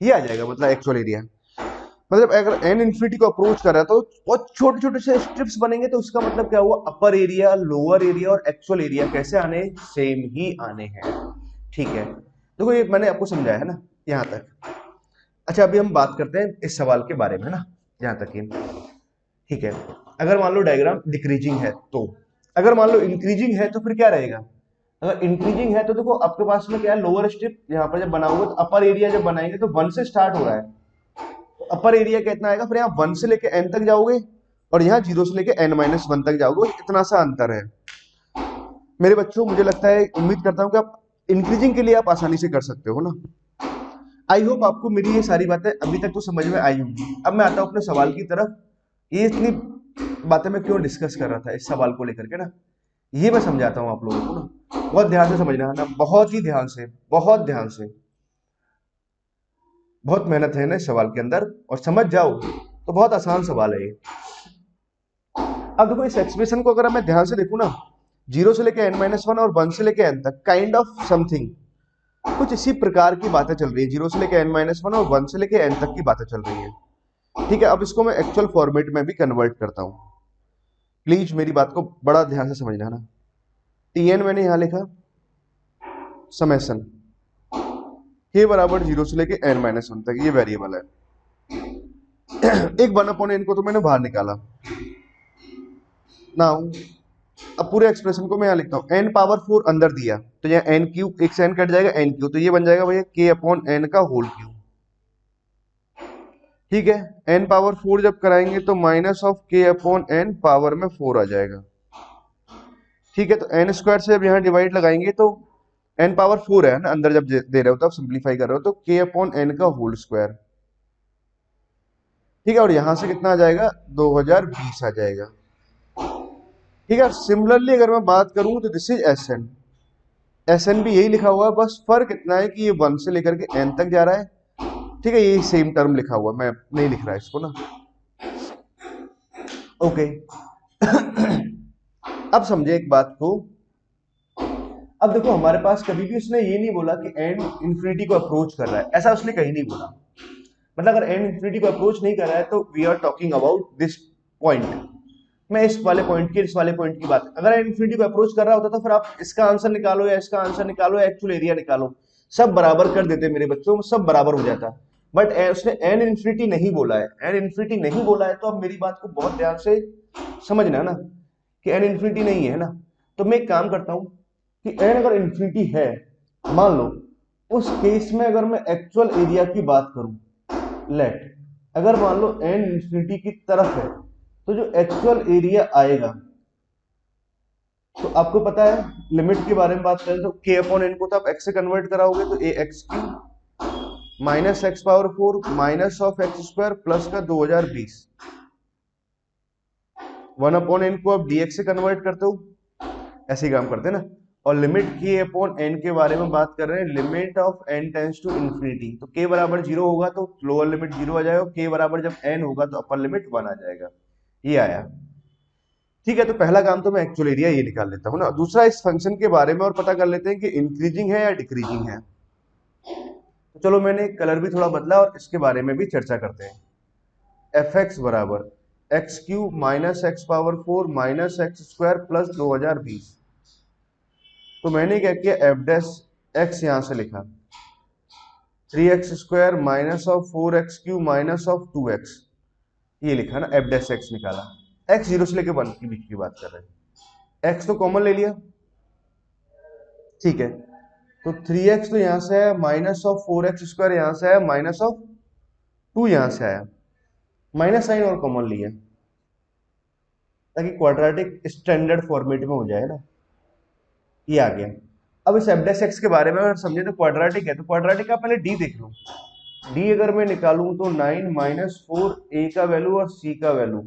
ये आ जाएगा मतलब एक्चुअल एरिया। मतलब अगर n इंफिनिटी को अप्रोच कर रहा है तो बहुत छोटे छोटे से स्ट्रिप्स बनेंगे, तो उसका मतलब क्या हुआ, अपर एरिया, लोअर एरिया और एक्चुअल एरिया कैसे आने, सेम ही आने हैं। ठीक है, देखो ये मैंने आपको समझाया है ना यहाँ तक। अच्छा अभी हम बात करते हैं इस सवाल के बारे में ना, यहाँ तक ही, ठीक है। अगर मान लो डायग्राम डिक्रीजिंग है, तो अगर मान लो इंक्रीजिंग है तो फिर क्या रहेगा, अगर इंक्रीजिंग है तो देखो आपके पास में क्या है, लोअर स्ट्रिप यहाँ पर जब बनाओगे तो अपर एरिया जब बनाएंगे तो 1 से स्टार्ट हो रहा है, तो अपर एरिया कितना आएगा, फिर यहाँ 1 से लेके n तक जाओगे और यहाँ 0 से लेके n-1 तक जाओगे, इतना सा अंतर है। मेरे बच्चों मुझे लगता है, उम्मीद करता हूँ कि आप इंक्रीजिंग के लिए आप आसानी से कर सकते हो ना। आई होप आपको मेरी ये सारी बातें अभी तक तो समझ में आई होंगी। अब मैं आता हूँ अपने सवाल की तरफ। ये इतनी बातें मैं क्यों डिस्कस कर रहा था इस सवाल को लेकर के ना, ये मैं समझाता हूँ आप लोगों को ना, बहुत ध्यान से समझना है ना, बहुत ही ध्यान से, बहुत ध्यान से, बहुत मेहनत है ना इस सवाल के अंदर, और समझ जाओ तो बहुत आसान सवाल है ये। अब देखो इस एक्सप्रेशन को अगर मैं ध्यान से देखूं ना, 0 से लेके n-1 और 1 से लेके n तक काइंड ऑफ समथिंग कुछ इसी प्रकार की बातें चल रही है, 0 से लेके n-1 और 1 से लेके n तक की बातें चल रही है। ठीक है, अब इसको मैं एक्चुअल फॉर्मेट में भी कन्वर्ट करता हूं, प्लीज मेरी बात को बड़ा ध्यान से समझना ना। Tn मैंने यहां लिखा समेशन k बराबर 0 से लेके n-1 तक, ये वेरिएबल है। एक 1/n को तो मैंने बाहर निकाला ना, अब पूरे एक्सप्रेशन को मैं यहाँ लिखता हूँ, n पावर 4 अंदर दिया तो यहाँ n क्यूब, एक से n कट जाएगा n क्यूब, तो ये बन जाएगा भैया k/n का होल क्यूब। ठीक है, n पावर 4 जब कराएंगे तो माइनस ऑफ k/n पावर में 4 आ जाएगा। ठीक है, तो n स्क्वायर से जब यहाँ डिवाइड लगाएंगे तो n पावर 4 है ना, अंदर जब दे रहे हो तो आप सिंप्लीफाई कर रहे हो तो k/n का होल स्क्वायर। ठीक है, और यहां से कितना आ जाएगा, 2020 आ जाएगा। ठीक है, सिमिलरली अगर मैं बात करूं तो दिस इज Sn, Sn भी यही लिखा हुआ है, बस फर्क इतना है कि ये 1 से लेकर के n तक जा रहा है। ठीक है, यही सेम टर्म लिखा हुआ, मैं नहीं लिख रहा इसको ना। ओके अब समझे एक बात को। अब देखो हमारे पास कभी भी उसने ये नहीं बोला कि n इंफिनिटी को अप्रोच कर रहा है, ऐसा उसने कहीं नहीं बोला। मतलब अगर n इंफिनिटी को अप्रोच नहीं कर रहा है तो we are talking about this point, मैं इस वाले पॉइंट की, इस वाले पॉइंट की बात, अगर इन्फिनिटी को अप्रोच कर रहा होता तो फिर आप इसका आंसर निकालो या इसका आंसर निकालो या एक्चुअल एरिया निकालो, सब बराबर कर देते मेरे बच्चों, सब बराबर हो जाता। बट उसने एन इन्फिनिटी नहीं बोला है, एन इन्फिनिटी नहीं बोला है, तो अब मेरी बात को बहुत ध्यान से समझना ना कि एन इन्फिनिटी नहीं है ना। तो मैं एक काम करता हूं कि एन अगर इन्फिनिटी है, मान लो, उस केस में अगर मैं एक्चुअल एरिया की बात करूं, लेट, अगर मान लो एन इन्फिनिटी की तरफ है, तो जो एक्चुअल एरिया आएगा, तो आपको पता है लिमिट के बारे में बात करें तो k अपॉन एन को तो आप x से कन्वर्ट कराओगे तो a x Q minus x power 4 minus of x square plus का 2020, 1 अपॉन एन को आप dx से कन्वर्ट करते हो, ऐसे ही काम करते हैं ना। और लिमिट k अपॉन एन के बारे में बात कर रहे हैं, limit of n tends to infinity, तो k बराबर 0 होगा तो लोअर लिमिट 0 आ जाएगा, k बराबर जब n होगा तो अपर लिमिट 1 आ जाएगा। ये आया, ठीक है। तो पहला काम तो मैं एक्चुअल एरिया ये निकाल लेता हूं ना। दूसरा, इस फंक्शन के बारे में और पता कर लेते हैं कि इंक्रीजिंग है या डिक्रीजिंग है। तो चलो मैंने कलर भी थोड़ा बदला और इसके बारे में भी चर्चा करते हैं। एफ एक्स बराबर x Q minus x power 4 minus x square plus 2020। तो मैंने क्या किया, एफ डैश एक्स यहां से लिखा, 3x square minus of 4x Q minus of 2x, ये लिखा ना, एफ डैश एक्स निकाला। x 0 से लेकर 1 के बीच की बात कर रहे हैं, x तो कॉमन ले लिया, ठीक है। तो 3x तो यहां से आया, माइनस ऑफ 4x स्क्वायर यहां से आया, माइनस ऑफ 2 यहां से आया, माइनस साइन और कॉमन लिया ताकि क्वाड्रेटिक स्टैंडर्ड फॉर्मेट में हो जाए ना, ये आ गया। अब इस एफ डैश एक्स के बारे में अगर समझे तो क्वाड्रेटिक है, तो क्वाड्रेटिक का पहले डी देख लो। डी अगर मैं निकालूं तो 9 माइनस 4 ए का वैल्यू और सी का वैल्यू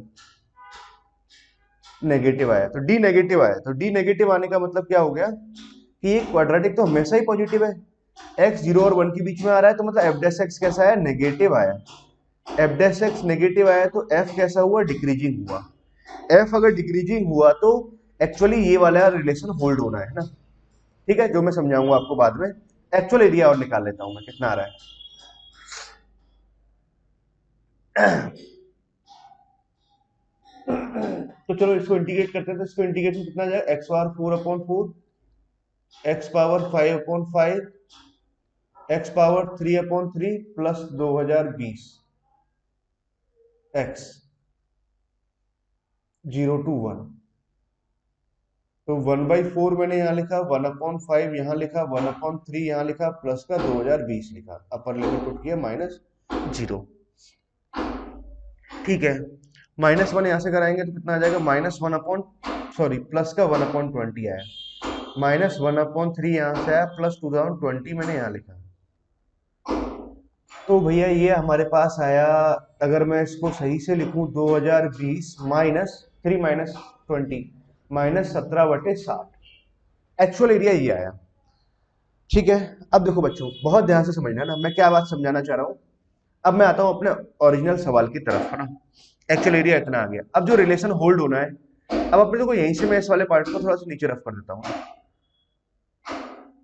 नेगेटिव आया, तो डी नेगेटिव आया। तो डी नेगेटिव आने का मतलब क्या हो गया कि ये क्वाड्रेटिक तो हमेशा ही पॉजिटिव है, x 0 और 1 के बीच में आ रहा है, तो मतलब एफ डैश एक्स कैसा है, नेगेटिव आया। एफ डैश एक्स नेगेटिव आया तो f कैसा हुआ, डिक्रीजिंग हुआ। f अगर डिक्रीजिंग हुआ तो एक्चुअली ये वाला रिलेशन होल्ड होना है ना, ठीक है, जो मैं समझाऊंगा आपको बाद में। एक्चुअल एरिया और निकाल लेता हूं मैं, कितना आ रहा है। तो चलो इसको इंटीग्रेट करते हैं, तो इसको इंटीग्रेट में कितना जाएगा, x power 4 upon 4, x power 5 upon 5, x power 3 upon 3 plus 2020, x 0 to 1। तो 1/4 मैंने यहां लिखा, 1 अपॉन 5 यहां लिखा, 1 अपॉन 3 यहां लिखा, प्लस का 2020 लिखा, अपर लिमिट पुट किया माइनस 0, ठीक है। माइनस 1 यहां से कराएंगे तो कितना आ जाएगा, माइनस 1 अपॉन, सॉरी, प्लस का 1 अपॉन 20 आया, माइनस 1 अपॉन 3 यहां से आया, प्लस 2020 मैंने यहां लिखा। तो भैया ये हमारे पास आया, अगर मैं इसको सही से लिखूं, 2020 minus 3 minus 20 minus 17/60, actual area ये आया, ठीक है। अब देखो बच्चों, बहुत ध्यान से समझना ना मैं क्या बात समझाना चाह रहा हूं। अब मैं आता हूं अपने ओरिजिनल सवाल की तरफ, है ना। एक्चुअल एरिया इतना आ गया, अब जो रिलेशन होल्ड होना है, अब अपने देखो यहीं से मैं इस वाले पार्ट को थोड़ा सा नीचे रफ कर देता हूँ।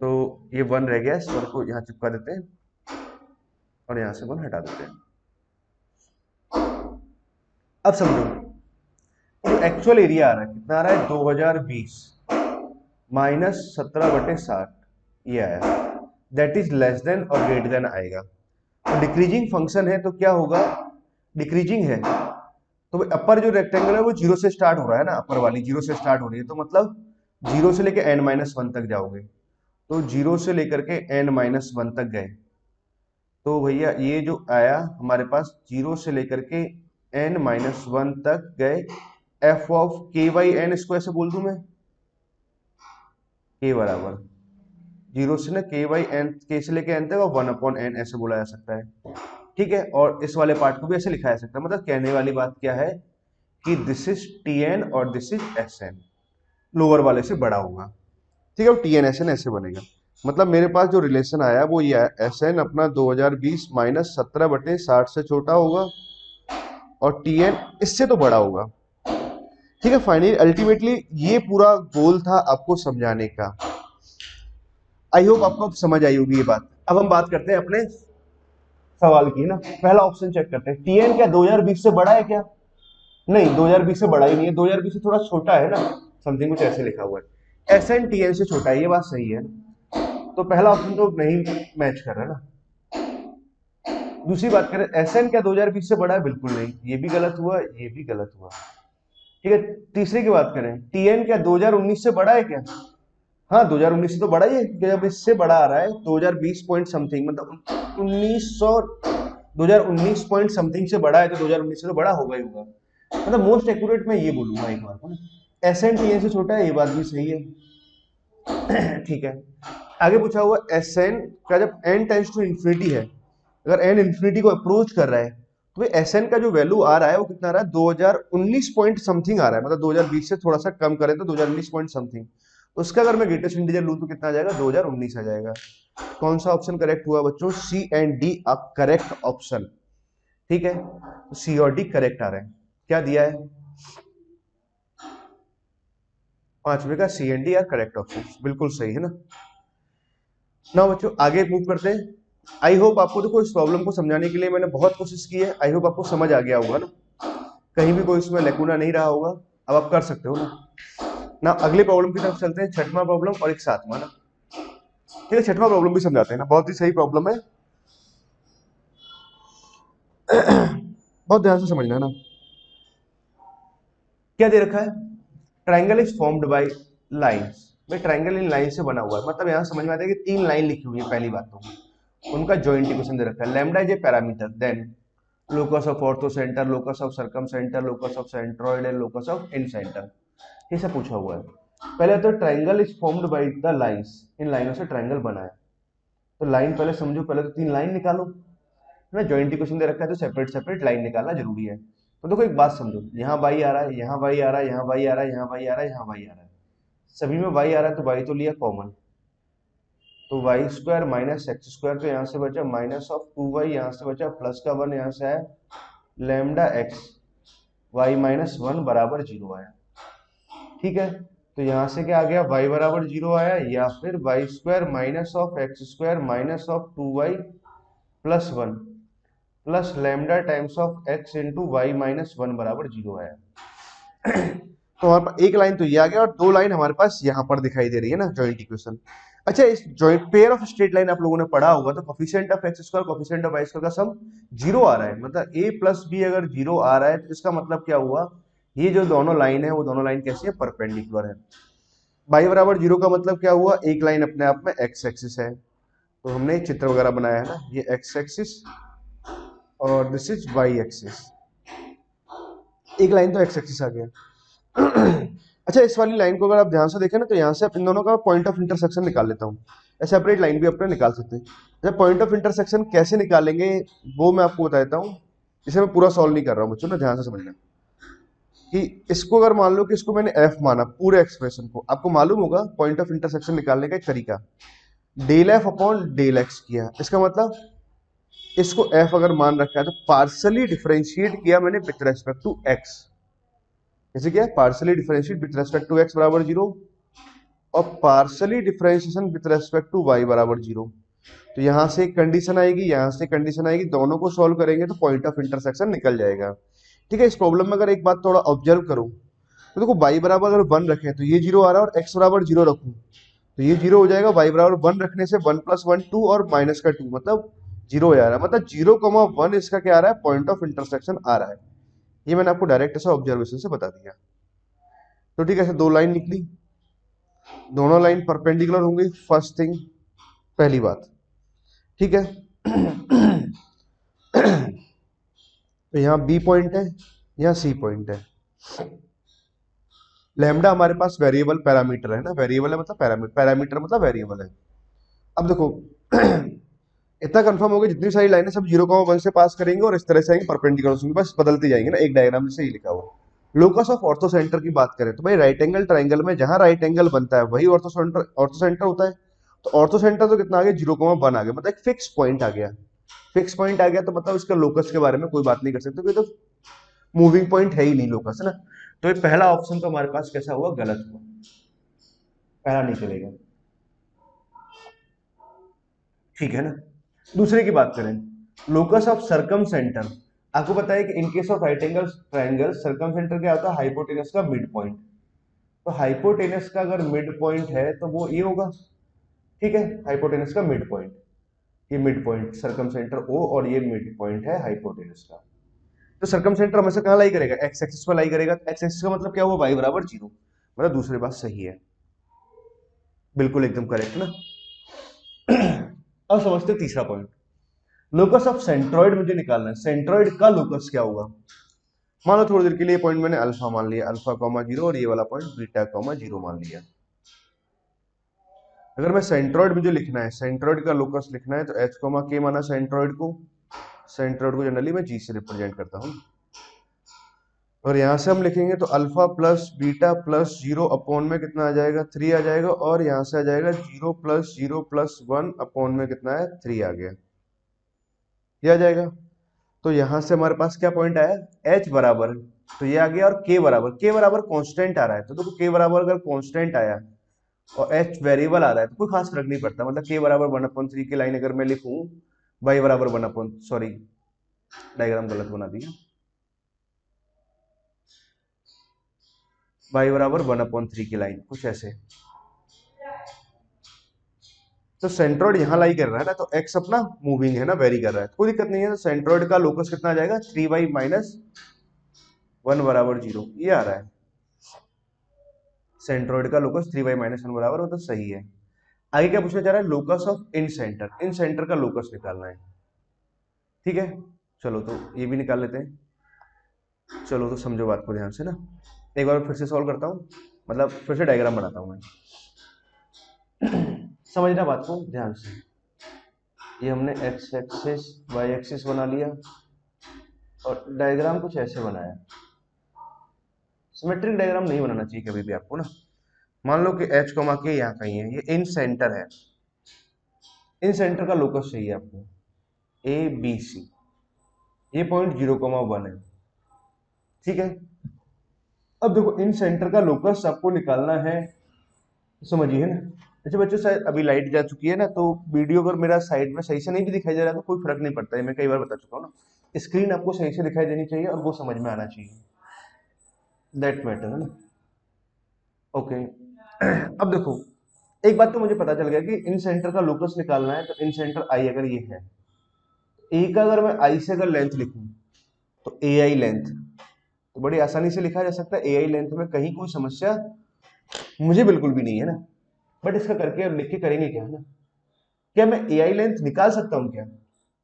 तो ये 1 रह गया, इस 1 को यहाँ चिपका देते हैं और यहाँ से 1 हटा देते हैं। अब समझो, जो एक्चुअल एरिया आ रहा है, कितना आ रहा है, 2020 माइनस 17/60, ये आया, दैट इज लेस देन और ग्रेटर देन आएगा। तो डिक्रीजिंग फंक्शन है तो क्या होगा, डिक्रीजिंग है तो अपर जो रेक्टेंगल है वो 0 से स्टार्ट हो रहा है ना, अपर वाली 0 से स्टार्ट हो रही है, तो मतलब 0 से लेके n-1 तक जाओगे, तो 0 से लेकर के n-1 तक गए, तो भैया ये जो आया हमारे पास 0 से लेकर के n-1 तक गए, f of k by n, इसको ऐसे बोल दूं मैं, k बराबर 0 से ना k बाई n, k से लेके n तक, और 1 अपॉन n ऐसे बोला जा सकता है, ठीक है। और इस वाले पार्ट को भी ऐसे लिखा जा सकता है। मतलब कहने वाली बात क्या है कि दिस इज tn और दिस इज sn, लोअर वाले से बड़ा होगा, ठीक है। tn sn ऐसे बनेगा, मतलब मेरे पास जो रिलेशन आया वो ये है, sn अपना 2020 माइनस 17/60 से छोटा होगा और tn इससे तो बड़ा होगा, ठीक है। फाइनली अल्टीमेटली ये पूरा गोल था आपको समझाने का। आई होप आपको समझ आई होगी ये बात। अब हम बात करते हैं अपने सवाल की ना, पहला ऑप्शन चेक करते हैं, tn क्या 2020 से बड़ा है क्या, नहीं, 2020 से बड़ा ही नहीं है, 2020 से थोड़ा छोटा है ना, समथिंग कुछ ऐसे लिखा हुआ है। SN TN से छोटा है, ये बात सही है। तो पहला ऑप्शन तो नहीं मैच कर रहा ना। दूसरी बात करें, SN क्या 2020 से बड़ा है? बिल्कुल नहीं, ये भी गलत हुआ, ये भी गलत हुआ। ठीक है, तीसरे की बात करें, TN क्या 2019 से बड़ा है क्या? हाँ, 2019 से तो बड़ा ही है, क्योंकि जब इससे बड़ा आ रहा है 2020 पॉइंट समथिंग, मतलब 1900, 2019 पॉइंट समथिंग से बड़ा है, तो 2019 से तो बड़ा होगा ही होगा। मतलब मोस्ट एक्यूरेट मैं ये बोलूंगा एक बार को ना। SN TN से छोटा है, ये बात भी सही है। ठीक है, आगे पूछा हुआ, SN का जब n टेंस टू इंफिनिटी है, अगर n इंफिनिटी को अप्रोच कर रहा है, तो SN का जो वैल्यू आ रहा है वो कितना आ रहा है? 2019 पॉइंट समथिंग आ रहा है, मतलब 2020 से थोड़ा सा कम करें तो 2019 पॉइंट समथिंग। उसका अगर मैं ग्रेटेस्ट इंटीजर लूं तो कितना आ जाएगा? 2019 आ जाएगा। कौन सा ऑप्शन करेक्ट हुआ बच्चों? C and D correct option. ठीक है, तो C और D करेक्ट आ रहे हैं। क्या दिया है? पांचवे का C and D are correct option, बिल्कुल सही है ना। ना बच्चों, आगे मूव करते हैं। आई होप आपको, देखो इस प्रॉब्लम को समझाने के लिए मैंने बहुत कोशिश की है, आई होप आपको समझ आ गया होगा ना, कहीं भी कोई इसमें लेकुना नहीं रहा होगा। अब आप कर सकते हो ना। अगले प्रॉब्लम की तरफ चलते हैं, छठवां प्रॉब्लम और एक सातवां ना। ठीक है, छठवां प्रॉब्लम भी समझाते हैं ना, बहुत ही सही प्रॉब्लम है। बहुत ध्यान से समझना है ना। क्या दे रखा है? Triangle is formed bye lines. भाई ट्राइंगल इन लाइन से बना हुआ है, मतलब यहाँ समझ में आता है कि तीन लाइन लिखी हुई है। पहली बात तो उनका जॉइंट इक्वेशन दे रखा है। Lambda is a parameter, then locus of orthocentre, locus of circumcentre, locus of centroid and locus of incentre, ये सब पूछा हुआ है। पहले तो triangle is formed by the lines, इन लाइनों से ट्राइंगल बना है। तो लाइन पहले समझो, पहले तो तीन लाइन निकालो ना। जॉइंट इक्वेशन दे रखा है तो सेपरेट सेपरेट लाइन निकालना जरूरी है। तो देखो एक बात समझो, यहाँ वाई आ रहा है, यहाँ वाई आ रहा है, यहाँ वाई आ रहा है, यहाँ वाई आ रहा है, यहाँ वाई आ रहा है, सभी में वाई आ रहा है, तो वाई तो लिया कॉमन। तो y square minus x square, तो यहाँ से बचा माइनस ऑफ 2y, यहाँ से बचा प्लस का 1, यहाँ से आया लैम्डा एक्स, वाई माइनस 1 बराबर 0 आया। ठीक है, तो यहाँ से क्या आ गया? y बराबर 0 आया, या फिर y square minus of x square minus of 2y plus 1 plus lambda times of x into y minus 1 बराबर 0 आया। तो हमारे पास एक लाइन तो ये आ गया, और दो लाइन हमारे पास यहाँ पर दिखाई दे रही है ना, जॉइंट इक्वेशन। अच्छा, इस joint pair of straight line आप लोगों ने पढ़ा होगा, तो coefficient of x square coefficient of y square का सम 0 आ रहा है, मतलब a प्लस बी अगर 0 आ रहा है तो इसका मतलब क्या हुआ? ये जो दोनों लाइन है वो दोनों लाइन कैसी है? परपेंडिकुलर है। y बराबर 0 का मतलब क्या हुआ? एक लाइन अपने आप में x एक्सिस है, तो हमने चित्र वगैरह बनाया है ना, ये x एक्सिस और दिस इज y एक्सिस। एक लाइन तो x एक्सिस आ गया। अच्छा, इस वाली लाइन को अगर आप ध्यान से देखें ना, तो यहाँ से आप इन दोनों का पॉइंट ऑफ इंटरसेक्शन निकाल लेता हूँ। सेपरेट लाइन भी अपने निकाल सकते हैं। जब पॉइंट ऑफ इंटरसेक्शन कैसे निकालेंगे वो मैं आपको बता देता हूँ। इसे मैं पूरा सॉल्व नहीं कर रहा हूँ बच्चों, ना ध्यान से समझना कि इसको अगर मान लो कि इसको मैंने f माना, पूरे एक्सप्रेशन को, आपको मालूम होगा पॉइंट ऑफ इंटरसेक्शन निकालने का एक तरीका, del f upon del x किया। इसका मतलब इसको f अगर मान रखा है तो पार्सली डिफरेंशिएट किया मैंने विथ रेस्पेक्ट टू x। जैसे क्या? Partially differentiate with respect to x बराबर 0, और partially differentiation with respect to y बराबर 0। तो यहां से एक कंडीशन आएगी, यहां से कंडीशन आएगी, दोनों को सॉल्व करेंगे तो पॉइंट ऑफ इंटरसेक्शन निकल जाएगा। ठीक है, इस प्रॉब्लम में अगर एक बात थोड़ा ऑब्जर्व करूं, तो देखो y बराबर अगर 1 रखें तो ये 0 आ रहा है, और x बराबर 0 रखूं तो ये 0 हो जाएगा। y बराबर 1 रखने से 1 प्लस 1 2 और माइनस का 2 मतलब 0 आ रहा है, मतलब 0,1 इसका क्या आ रहा है? पॉइंट ऑफ इंटरसेक्शन आ रहा है। ये मैंने आपको डायरेक्ट ऐसा ऑब्जर्वेशन से बता दिया। तो ठीक है, ऐसे दो लाइन निकली, दोनों लाइन परपेंडिकुलर होंगी, फर्स्ट थिंग, पहली बात। ठीक है। तो यहाँ बी पॉइंट है, यहाँ सी पॉइंट है। लैम्डा हमारे पास वेरिएबल पैरामीटर है ना, वेरिएबल है मतलब पैरामीटर, पैरामीटर मतलब वेरिएबल है। अब देखो इतना कंफर्म हो गया, जितनी सारी लाइनें सब 0,1 से पास करेंगे और इस तरह से आएंगे परपेंडिकुलर, बस बदलती जाएंगे ना, एक डायग्राम जैसे ही लिखा हुआ। लोकस ऑफ ऑर्थो सेंटर की बात करें तो भाई राइट एंगल ट्राइंगल में जहां राइट एंगल बनता है वही ऑर्थो सेंटर होता है। तो ऑर्थो सेंटर तो कितना आ गया? 0,1 आ गया, मतलब एक फिक्स पॉइंट आ गया। फिक्स पॉइंट आ गया तो मतलब इसका लोकस के बारे में कोई बात नहीं कर सकते, क्योंकि तो मूविंग पॉइंट है ही नहीं लोकस, है ना। तो ये पहला ऑप्शन तो हमारे पास कैसा हुआ? गलत हुआ, पहला नहीं चलेगा। ठीक है ना। दूसरे की बात करें, लोकस ऑफ सर्कम सेंटर, आपको पता है कि in case of right angle triangle circumcentre क्या होता है, हाइपोटेनस का मिड पॉइंट। तो हाइपोटेनस का अगर मिड पॉइंट है तो वो ये होगा, ठीक है, हाइपोटेनस का मिड पॉइंट, ये mid point circumcentre O, और ये मिड पॉइंट है हाइपोटेनस का। तो सर्कम सेंटर हमेशा कहाँ लाई करेगा, एक्स एक्सिस पर लाई करेगा। एक्स एक्सिस का मतलब क्या हुआ, वाई बराबर 0, मतलब दूसरी बात सही है, बिल्कुल एकदम करेक्ट ना। अब समझते हैं तीसरा पॉइंट, लोकस ऑफ सेंट्रॉइड मुझे निकालना है। सेंट्रॉइड का लोकस क्या होगा, मान लो थोड़ी देर के लिए पॉइंट मैंने अल्फा मान लिया, अल्फा कॉमा 0, और ये वाला पॉइंट बीटा कॉमा 0 मान लिया। अगर मैं सेंट्रॉइड मुझे लिखना है, सेंट्रॉइड का लोकस लिखना है, तो एच कॉमा के माना सेंट्रॉइड को। सेंट्रॉइड को जनरली मैं जी से रिप्रेजेंट करता हूं, और यहां से हम लिखेंगे तो alpha plus beta plus 0 upon में कितना आ जाएगा, 3 आ जाएगा, और यहां से आ जाएगा 0 प्लस 1 अपॉन में कितना है, 3 आ गया, ये आ जाएगा। तो यहां से हमारे पास क्या पॉइंट आया, एच बराबर, तो ये आ गया, और के बराबर कांस्टेंट आ रहा है, तो देखो के बराबर अगर कांस्टेंट आया और एच वेरिएबल आ रहा है तो कोई खास फर्क नहीं पड़ता, मतलब के बराबर 1/3 की लाइन अगर मैं लिखूं, वाई बराबर 1 सॉरी डायग्राम गलत बना दिया, वाई बराबर 1/3 की लाइन कुछ ऐसे, तो सेंट्रोइड यहाँ लाई कर रहा है ना, तो एक्स अपना मूविंग है ना, वेरी कर रहा है, कोई दिक्कत नहीं है। तो सेंट्रोइड का लोकस कितना आ जाएगा, 3y माइनस 1 बराबर 0, ये आ रहा है। सेंट्रोइड का लोकस 3y माइनस 1 बराबर, मतलब सही है। आगे क्या पूछना चाह रहा है, locus of in centre, in centre का लोकस निकालना है, ठीक है। चलो तो ये भी निकाल लेते हैं। चलो तो समझो बात को ध्यान से ना, एक बार फिर से सॉल्व करता हूँ, मतलब फिर से डायग्राम बनाता हूँ मैं। समझना बात को ध्यान से, ये हमने एक्स एक्सिस वाई एक्सिस बना लिया, और डायग्राम कुछ ऐसे बनाया। सिमेट्रिक डायग्राम नहीं बनाना चाहिए कभी भी आपको ना। मान लो कि एच कॉमा के यहाँ कहीं है, ये इन सेंटर है, इन सेंटर का लोकस चाहिए आपको, ए बी सी, ये पॉइंट 0,1 है, ठीक है। अब देखो इन सेंटर का लोकस आपको निकालना है, समझिए ना। अच्छा बच्चों, शायद अभी लाइट जा चुकी है ना, तो वीडियो अगर मेरा साइड में सही से नहीं भी दिखाई दे रहा है तो कोई फर्क नहीं पड़ता है, मैं कई बार बता चुका हूँ ना, स्क्रीन आपको सही से दिखाई देनी चाहिए और वो समझ में आना चाहिए, दैट मैटर है ना। ओके। अब देखो, एक बात तो मुझे पता चल गया कि इन सेंटर का लोकस निकालना है, तो इन सेंटर आई अगर ये है, ए का अगर मैं आई से अगर लेंथ लिखूं, तो ए आई लेंथ, तो बड़ी आसानी से लिखा जा सकता है, ए आई लेंथ में कहीं कोई समस्या मुझे बिल्कुल भी नहीं है ना। बट इसका करके और लिख के करेंगे क्या, है ना, क्या मैं ए आई लेंथ निकाल सकता हूं क्या,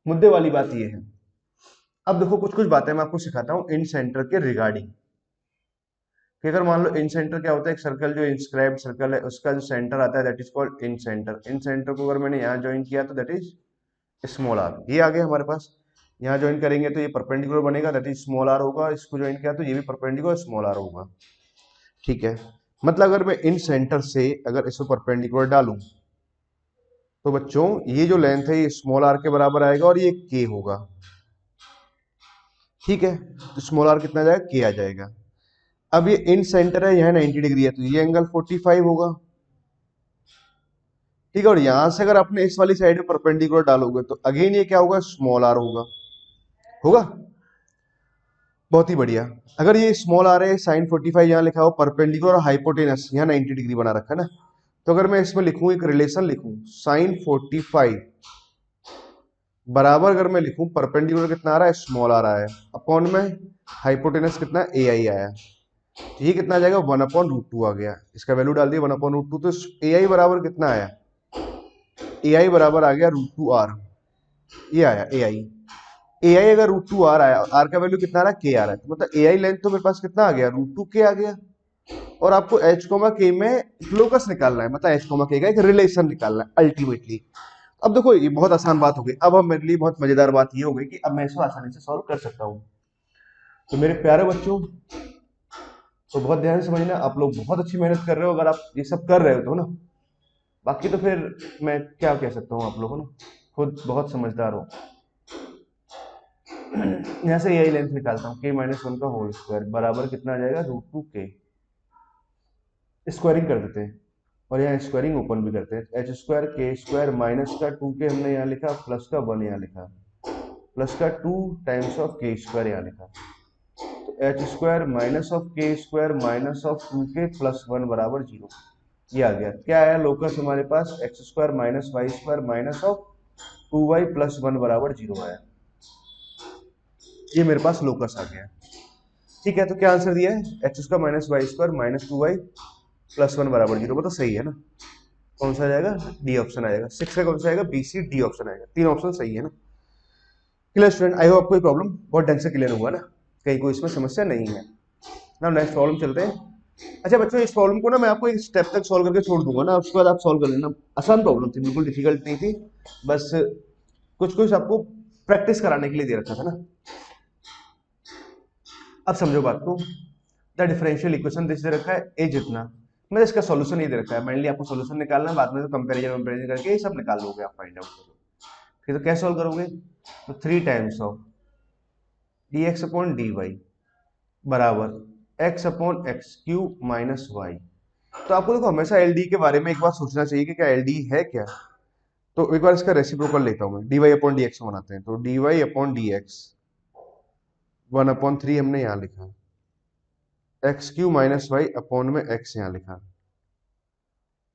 मुद्दे वाली बात ये है। अब देखो कुछ कुछ बातें मैं आपको सिखाता हूं इन सेंटर के रिगार्डिंग, कि अगर मान लो इन सेंटर क्या होता है, एक सर्कल जो इंस्क्राइब्ड सर्कल है उसका जो सेंटर आता है that is called in centre. In centre को अगर मैंने यहाँ ज्वाइन किया तो दैट इज स्मॉल आर, ये आ गया हमारे पास। यहाँ ज्वाइन करेंगे तो ये परपेंडिकुलर बनेगा, दैट इज स्मॉल आर होगा, इसको ज्वाइन किया तो ये भी परपेंडिकुलर स्मॉल आर होगा, ठीक है। मतलब अगर मैं इन सेंटर से अगर इसको परपेंडिकुलर डालूं, तो बच्चों ये जो लेंथ है ये स्मॉल आर के बराबर आएगा, और ये के होगा, ठीक है। तो स्मॉल आर कितना आ जाएगा, के आ जाएगा। अब ये इन सेंटर है, यहाँ 90 डिग्री है, तो ये एंगल 45 होगा, ठीक है। और यहां से अगर आपने इस वाली साइड में परपेंडिकुलर डालोगे तो अगेन ये क्या होगा, स्मॉल आर होगा, होगा, बहुत ही बढ़िया। अगर ये स्मॉल आर है, साइन 45 यहाँ लिखा हो, परपेंडिकुलर और हाइपोटेनस यहाँ 90 डिग्री बना रखा है ना, तो अगर मैं इसमें लिखूं, एक रिलेशन लिखूं, साइन 45 बराबर अगर मैं लिखूं, परपेंडिकुलर कितना आ रहा है, स्मॉल आ रहा है, अपॉन में हाइपोटेनस कितना, ए आई आया, तो ये कितना आ जाएगा, 1/√2 आ गया, इसका वैल्यू डाल दिया 1/√2, तो ए आई बराबर कितना आया, ए आई बराबर आ गया √2r, ये आया ए आई। ए आई अगर √2r आया, आर का वैल्यू कितना आ रहा है, के आ रहा है, तो मतलब ए आई लेंथ तो मेरे पास कितना आ गया, √2 के आ गया। और आपको एच कोमा के में लोकस निकालना है, मतलब एच कोमा के का एक रिलेशन निकालना है अल्टीमेटली। अब देखो ये बहुत आसान बात हो गई, अब हम मेरे लिए बहुत मजेदार बात ये हो गई कि अब मैं इसको आसानी से सॉल्व कर सकता हूँ। तो मेरे प्यारे बच्चों, तो बहुत ध्यान से समझना, आप लोग बहुत अच्छी मेहनत कर रहे हो अगर आप ये सब कर रहे हो तो ना, बाकी तो फिर मैं क्या कह सकता हूँ, आप लोगों ना खुद बहुत समझदार हो। यहाँ से यही लेंथ निकालता हूँ, k-1 का होल स्क्वायर बराबर कितना आ जाएगा, √2k, स्क्वायरिंग कर देते हैं, और यहाँ स्क्वायरिंग ओपन भी करते हैं, एच स्क्वायर के स्क्वायर माइनस का 2k हमने यहाँ लिखा, प्लस का 1 यहाँ लिखा, प्लस का 2 टाइम्स ऑफ के स्क्वायर यहाँ लिखा, तो एच स्क्वायर माइनस ऑफ के square minus of 2k plus 1 बराबर 0। ये आ गया, क्या आया लोकस हमारे पास, x square minus y square minus of 2y plus 1 बराबर 0 आया। ये मेरे पास लोकस आ गया। ठीक है, तो क्या आंसर दिया है, x square minus y square minus 2y plus 1 बराबर 0, मतलब सही है ना। कौन सा आ जाएगा, डी ऑप्शन आएगा। 6 का कौन सा आएगा, बी सी डी ऑप्शन आएगा। तीन ऑप्शन सही है ना। क्लियर स्टूडेंट, आई होप आपको ये प्रॉब्लम बहुत ढंग से क्लियर हुआ ना, कहीं कोई इसमें समस्या नहीं है ना। नेक्स्ट प्रॉब्लम चलते हैं। अच्छा बच्चों, इस प्रॉब्लम को ना मैं आपको एक स्टेप तक सॉल्व करके छोड़ दूंगा ना, उसके बाद आप सॉल्व कर लेना। आसान प्रॉब्लम थी, बिल्कुल डिफिकल्ट नहीं थी, बस कुछ कुछ आपको प्रैक्टिस कराने के लिए दे रखा था ना। अब समझो बात को, द डिफरेंशियल इक्वेशन दे रखा है ए जितना, मतलब इसका सॉल्यूशन ये दे रखा है। मेनली आपको सॉल्यूशन निकालना है, बाद में तो कंपैरिजन करके ये सब निकाल लोगे आप, फाइंड आउट करो। ठीक है, तो कैसे सॉल्व करोगे, तो 3 times of d x upon d y बराबर x upon x cube minus y. तो आपको देखो हमेशा एल डी के बारे में एक बार सोचना चाहिए कि क्या एल डी है क्या। तो एक बार इसका रेसिप्रोकल लेता हूं मैं, d y upon d x बनाते हैं, तो d y upon d x 1/3 हमने यहां लिखा, x Q minus y upon में एक्स यहाँ लिखा,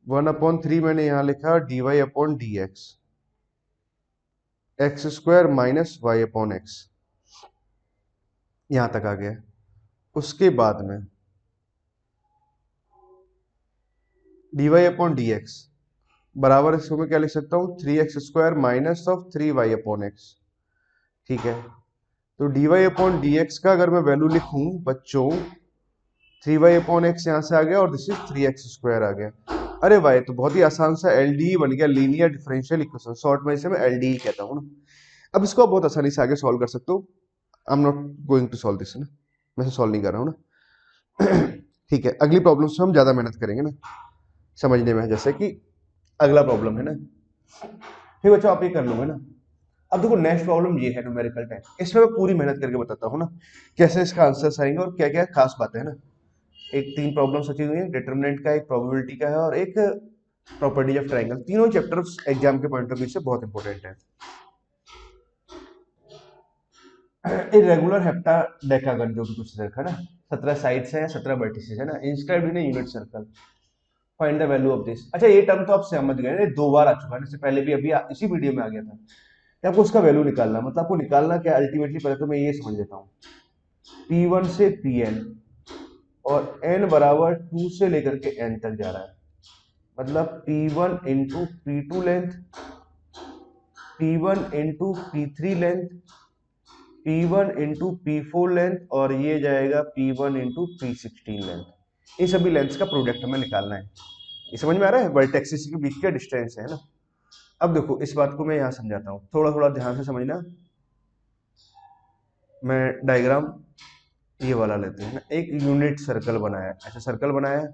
1/3 मैंने यहाँ लिखा d y upon d x square minus y upon x, यहां तक आ गया। उसके बाद में d y upon d x बराबर इसको मैं क्या लिख सकता हूँ, 3x square minus of 3y upon x. ठीक है, तो d y upon d x का अगर मैं वैल्यू लिखूं बच्चों, 3y अपॉन एक्स यहां से आ गया और दिस इज 3x स्क्वायर आ गया। अरे भाई, तो बहुत ही आसान सा एलडीई बन गया, लीनियर डिफरेंशियल इक्वेशन, शॉर्ट में इसे मैं एलडीई कहता हूँ ना। अब इसको आप बहुत आसानी से आगे सॉल्व कर सकते हो। I am not going to solve this ना, मैं इसे सॉल्व नहीं कर रहा हूँ ना। ठीक है, अगली प्रॉब्लम से हम ज्यादा मेहनत करेंगे ना समझने में, जैसे कि अगला प्रॉब्लम है ना। ठीक बच्चों, आप ये कर लोगे ना। अब देखो नेक्स्ट प्रॉब्लम ये है न्यूमेरिकल टाइप, इसमें मैं पूरी मेहनत करके बताता हूँ ना कैसे इसका आंसर आएंगे और क्या क्या खास बातें है ना। एक 3 प्रॉब्लम सची हुई है, डिटरमिनेंट का, एक प्रोबेबिलिटी का है और एक प्रॉपर्टीज ऑफ ट्रायंगल। तीनों चैप्टर्स एग्जाम के पॉइंट ऑफ व्यू से बहुत इंपॉर्टेंट है। इरेगुलर हेप्टाडेकागन जो भी कुछ रखा ना, 17 साइड्स है, 17 वर्टिसेस है ना, inscribed in unit circle, find the value of this. अच्छा ये टर्म तो आप समझ गए ना, 2 बार आ चुका है, इससे पहले भी अभी इसी वीडियो में आ गया था कि आपको उसका वैल्यू निकालना, मतलब आपको निकालना क्या अल्टीमेटली, पहले तो मैं ये समझ लेता हूँ, P1 से Pn और n बराबर 2 से लेकर के n तक जा रहा है, मतलब P1 into P2 length, P1 into P3 length, P1 into P4 length और ये जाएगा P1 इंटू P16 लेंथ। इन सभी लेंथ्स का प्रोडक्ट हमें निकालना है। ये समझ में आ रहा है, वर्टेक्सेस के बीच का डिस्टेंस है ना। अब देखो इस बात को मैं यहाँ समझाता हूँ, थोड़ा थोड़ा ध्यान से समझना। मैं डायग्राम ये वाला लेते हैं ना, एक यूनिट सर्कल बनाया, ऐसा सर्कल बनाया,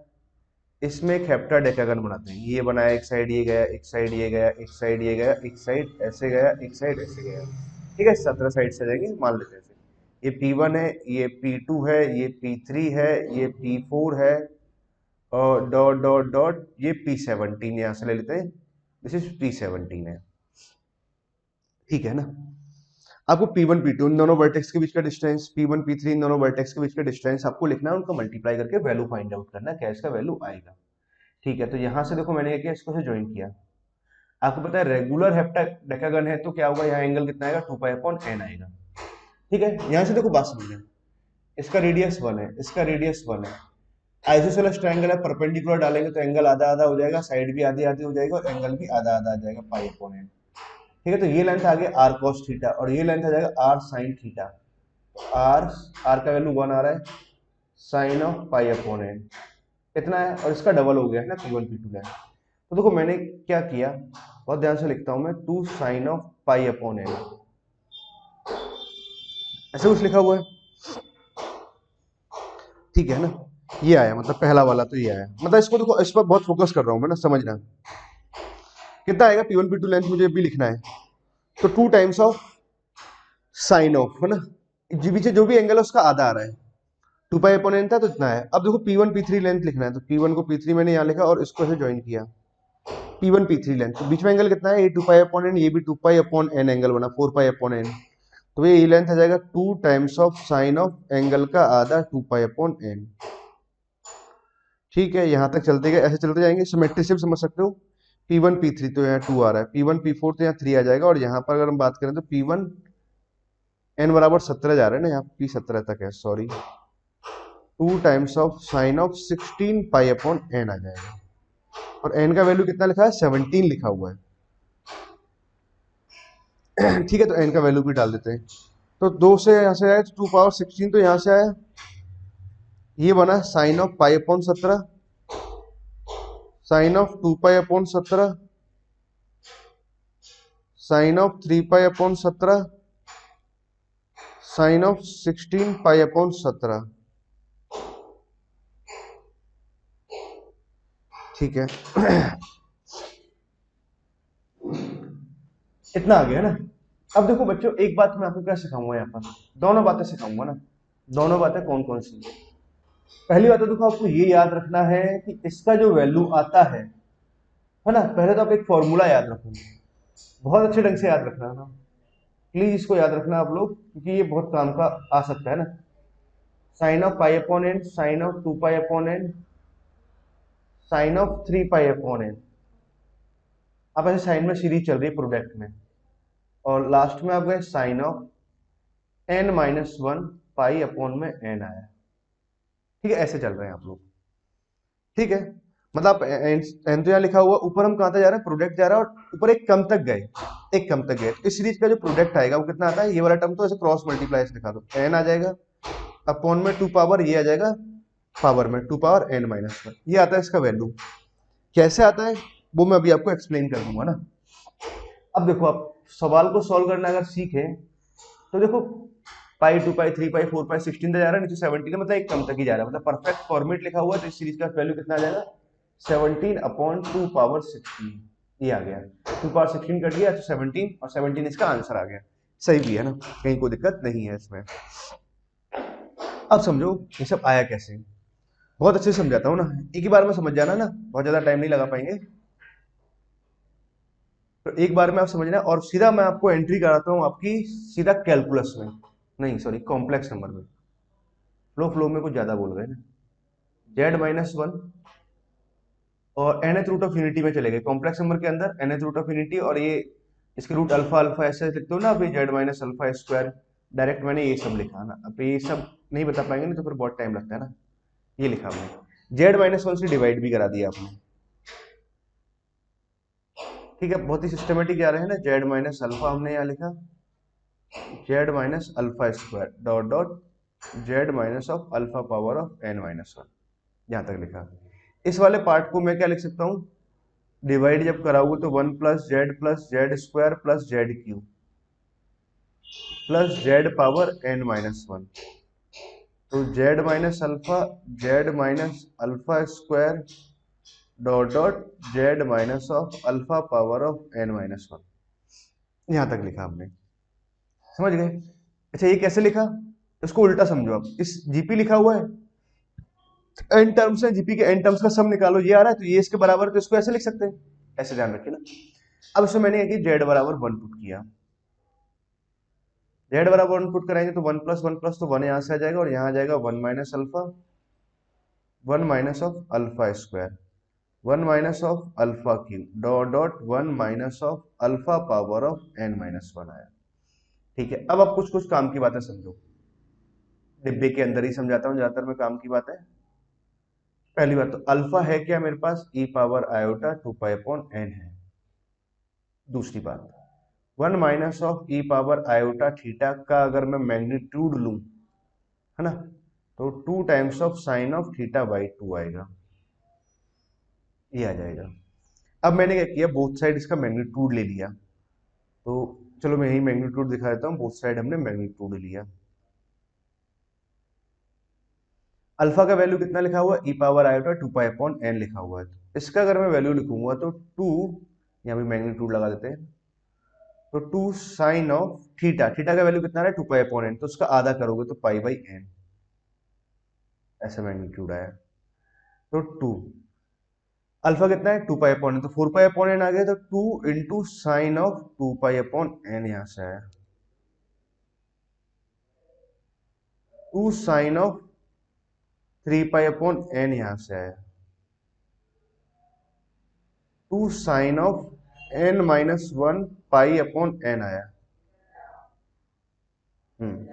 इसमें एक हेप्टाडेकागन बनाते हैं। ये बनाया, एक साइड ये गया, एक साइड ये गया, एक साइड ये गया, एक साइड ऐसे गया, एक साइड ऐसे गया। ठीक है, 17 साइड से जाएंगे मान लेते हैं। ये P1 है, ये P2 है, ये P3 है, ये P4 है और डॉट डॉट डॉट ये P17 यहाँ से ले लेते हैं, दिस इज P17 है। ठीक है ना। आपको P1 P2 इन दोनों वर्टेक्स के बीच का डिस्टेंस, P1 P3 इन दोनों वर्टेक्स के बीच का डिस्टेंस आपको लिखना है, उनको मल्टीप्लाई करके वैल्यू फाइंड आउट करना है, क्या इसका वैल्यू आएगा। ठीक है, तो यहां से देखो मैंने क्या किया, इसको से ज्वाइन किया। आपको पता है रेगुलर हेप्टाडेकागन है तो क्या होगा, यहाँ एंगल कितना आएगा, 2 पाई अपॉन n आएगा। ठीक है, यहां से देखो बात समझना, इसका रेडियस 1 है, इसका रेडियस 1 है, आइसोसेलेस ट्रायंगल है, परपेंडिकुलर डालेंगे तो एंगल आधा आधा हो जाएगा, साइड भी आधी आधी हो जाएगा और एंगल भी आधा आधा आ जाएगा, पाई अपॉन n। ठीक है, तो ये लेंथ आ गया आर कॉस थीटा और ये लेंथ आ जाएगा r sine theta. R r का वैल्यू 1 आ रहा है, sine of pi upon n इतना है और इसका डबल हो गया है ना, P1 P2 लेंथ। तो देखो मैंने क्या किया, बहुत ध्यान से लिखता हूं मैं, 2 sine of pi upon n, ऐसे कुछ लिखा हुआ है। ठीक है ना, ये आया, मतलब पहला वाला तो ये आया, मतलब इसको देखो इस पर बहुत फोकस कर रहा हूं मैं ना, समझना कितना आएगा। P1 P2 लेंथ मुझे भी लिखना है, तो 2 टाइम्स ऑफ साइन ऑफ है ना, जी पीछे जो भी एंगल है उसका आधा आ रहा है, 2 पाई अपॉन n था तो इतना है। अब देखो P1 P3 लेंथ लिखना है, तो P1 को P3 मैंने यहाँ लिखा और इसको ऐसे ज्वाइन किया, P1 P3 लेंथ, तो बीच में एंगल कितना है, ये 2 पाई अपॉन n, ये भी 2 पाई अपॉन n एंगल बना, 4 पाई अपॉन n। तो ये लेंथ आ जाएगा 2 times of sine of angle का आधा 2 पाई अपॉन एन। ठीक है, यहां तक चलते गए, ऐसे चलते जाएंगे। सिमेट्री से भी समझ सकते हो, P1 P3 तो यहाँ 2 आ रहा है, P1 P4 तो यहाँ 3 आ जाएगा, और यहाँ पर अगर हम बात करें तो P1 n बराबर 17 जा रहे हैं ना, यहाँ P17 तक है, sorry, 2 times of sine of 16 pi upon n आ जाएगा। और n का वैल्यू कितना लिखा है, 17 लिखा हुआ है। ठीक है, तो n का वैल्यू भी डाल देते हैं। तो 2 से यहाँ से आया तो 2 पावर 16, तो यहाँ से आया, ये बना sine of pi upon 17, sine of 2 pi upon 17, sine of 3 pi upon 17, sine of 16 pi upon 17। ठीक है। इतना आ गया ना। अब देखो बच्चों, एक बात मैं आपको क्या सिखाऊंगा, यहाँ पर दोनों बातें सिखाऊंगा ना। दोनों बातें कौन कौन सी? पहली बात तो देखो, आपको ये याद रखना है कि इसका जो वैल्यू आता है ना, पहले तो आप एक फॉर्मूला याद रखो, बहुत अच्छे ढंग से याद रखना है ना, प्लीज इसको याद रखना आप लोग, क्योंकि ये बहुत काम का आ सकता है ना। Sine of pi upon n, sine of 2 pi upon n, sine of 3 pi upon n. अब ऐसे साइन में सीरीज चल रही है प्रोडक्ट में, और लास्ट में आप गए sine of n-1 pi upon में n आया। ठीक है, ऐसे चल रहे हैं आप लोग। ठीक है, मतलब n तो यहाँ लिखा हुआ, ऊपर हम कहाँ तक जा रहे हैं, प्रोडक्ट जा रहा है, और ऊपर एक कम तक गए, एक कम तक गए। तो इस सीरीज का जो प्रोडक्ट आएगा वो कितना आता है, ये वाला टर्म तो ऐसे क्रॉस मल्टीप्लाई से दिखा दो, n आ जाएगा अपॉन में 2 पावर, ये आ जाएगा पावर में 2 पावर n-1, ये आता है इसका वैल्यू। कैसे आता है वो मैं अभी आपको एक्सप्लेन कर दूंगा ना। अब देखो, आप सवाल को सॉल्व करना अगर सीखे तो देखो, पाई 2 पाई 3 पाई 4 पाई 16 तक जा रहा है, नीचे 17 है, मतलब एक कम तक ही जा रहा है, मतलब परफेक्ट फॉर्मेट लिखा हुआ है। तो इस सीरीज का वैल्यू कितना आ जाएगा, 17/2 पावर 16, ये आ गया। 2 पावर 16 कट गया तो 17, और 17 इसका आंसर आ गया। सही भी है ना, कहीं कोई दिक्कत नहीं है इसमें। अब समझो ये सब आया कैसे, बहुत अच्छे से समझाता हूँ ना, एक ही बार में समझ जाना ना, बहुत ज्यादा टाइम नहीं लगा पाएंगे। तो एक बार में आप समझना, और सीधा मैं आपको एंट्री कराता हूँ आपकी, सीधा कैलकुलस में, नहीं सॉरी, कॉम्प्लेक्स नंबर में। फ्लो में कुछ ज्यादा बोल गए ना। z-1 और nth रूट ऑफ यूनिटी में चले गए, कॉम्प्लेक्स नंबर के अंदर nth रूट ऑफ यूनिटी, और ये इसके रूट अल्फा अल्फा ऐसे लिखते हो ना अभी, z-अल्फा स्क्वायर। डायरेक्ट मैंने ये सब लिखा ना, अब ये सब नहीं बता पाएंगे ना, तो फिर बहुत टाइम लगता है ना। ये लिखा हमने, z-1 से डिवाइड भी करा दिया आपने। ठीक है, बहुत ही सिस्टमेटिक जा रहे हैं ना। z-अल्फा हमने यहाँ लिखा, z-अल्फा square dot dot z- of alpha power of n-1, यहां तक लिखा। इस वाले पार्ट को मैं क्या लिख सकता हूं, डिवाइड जब कराओगे तो 1 + z + z² + z³ plus z power n-1, तो z-अल्फा dot dot z- of alpha power of n-1, यहां तक लिखा हमने। समझ गए? अच्छा, ये कैसे लिखा, इसको उल्टा समझो आप। इस जीपी लिखा हुआ है, एन टर्म्स है, जीपी के एन टर्म्स का सम निकालो, ये आ रहा है तो ये इसके बराबर है, तो इसको ऐसे लिख सकते हैं, ऐसे ध्यान रखिए ना। अब इसमें मैंने z = 1 पुट किया, z = 1 पुट कराएंगे तो 1 + 1 + तो 1 यहाँ से आ जाएगा, और यहाँ आ जाएगा 1 - alpha, 1 - of alpha square, 1 - of alpha cube dot dot 1 - of alpha power of n-1 आया। ठीक है, अब आप कुछ कुछ काम की बातें समझो, डिब्बे के अंदर ही समझाता हूँ ज्यादातर मैं काम की बातें। पहली बात तो अल्फा है क्या मेरे पास, e power iota 2 pi upon n है। दूसरी बात, 1 - of e power iota theta का अगर मैं मैग्नीट्यूड लूं, है ना, तो 2 टाइम्स ऑफ साइन ऑफ थीटा/2 आएगा, ये आ जाएगा। अब मैंने क्या किया, बोथ साइड इसका मैग्नीट्यूड ले लिया, तो चलो मैं यही मैग्नीट्यूड दिखा देता हूँ, बोथ साइड हमने मैग्नीट्यूड लिया। अल्फा का वैल्यू कितना लिखा हुआ है, e power iota 2 pi upon n लिखा हुआ है, तो इसका अगर मैं वैल्यू लिखूंगा तो 2, यहाँ भी मैग्नीट्यूड लगा देते हैं, तो 2 साइन ऑफ थीटा, थीटा का वैल्यू कितना है 2 पाई अपॉन n, तो उसका आधा करोगे तो पाई/n, ऐसा मैग्नीट्यूड आया। तो 2, अल्फा कितना है 2 पाई अपॉन n, तो 4 पाई अपॉन n आ गया, तो 2 × sine of 2 pi upon n यहाँ से आया। Two sine of 3 pi upon n यहां से आया, two sine of n-1 pi upon n आया। हम्म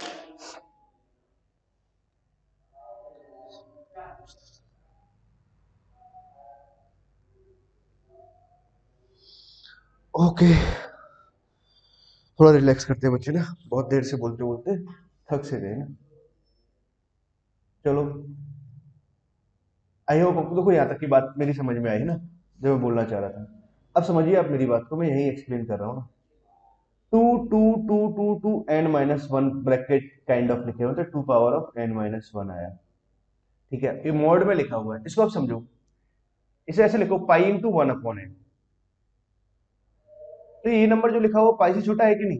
ओके, थोड़ा रिलैक्स करते हैं बच्चे ना, बहुत देर से बोलते बोलते थक से गए ना। चलो, आई होप आपको देखो यहाँ तक की बात मेरी समझ में आई ना, जो मैं बोलना चाह रहा था। अब समझिए आप मेरी बात को, मैं यही एक्सप्लेन कर रहा हूँ ना। Two two two two two n-1 bracket kind of लिखे हुए, तो 2 पावर ऑफ n-1 आया। ठीक है, ये मॉड में लिखा हुआ है, इसको आप समझो। इसे ऐसे लिखो, पाई इंटू 1/n। तो ये नंबर जो लिखा हुआ पाई से छोटा है कि नहीं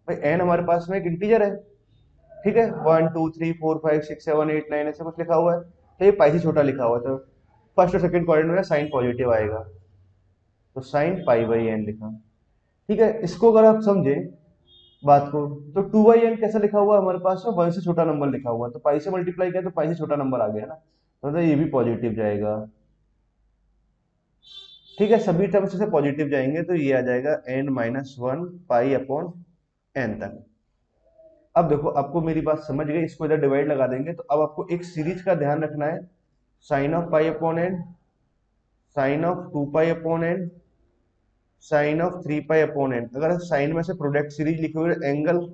भाई? n हमारे पास में एक इंटीजर है, ठीक है, 1 2 3 4 5 6 7 8 9 ऐसे कुछ लिखा हुआ है, तो ये पाई से छोटा लिखा हुआ है, तो फर्स्ट और सेकंड क्वाड्रेंट में साइन पॉजिटिव आएगा, तो साइन पाई बाई एन लिखा। ठीक है, इसको अगर आप समझे बात को, तो 2/n कैसा लिखा हुआ है हमारे पास में? 1 से छोटा नंबर लिखा हुआ है, तो पाई से मल्टीप्लाई किया तो पाई से छोटा नंबर आ गया ना, तो ये भी पॉजिटिव जाएगा। ठीक है, सभी टर्म्स से पॉजिटिव जाएंगे, तो ये आ जाएगा n-1 पाई अपॉन n तक। अब देखो, आपको मेरी बात समझ गई, इसको इधर डिवाइड लगा देंगे, तो अब आपको एक सीरीज का ध्यान रखना है, sine of pi upon n, sine of 2 pi upon n, sine of 3 pi upon n। अगर साइन में से प्रोडक्ट सीरीज लिखे हुए एंगल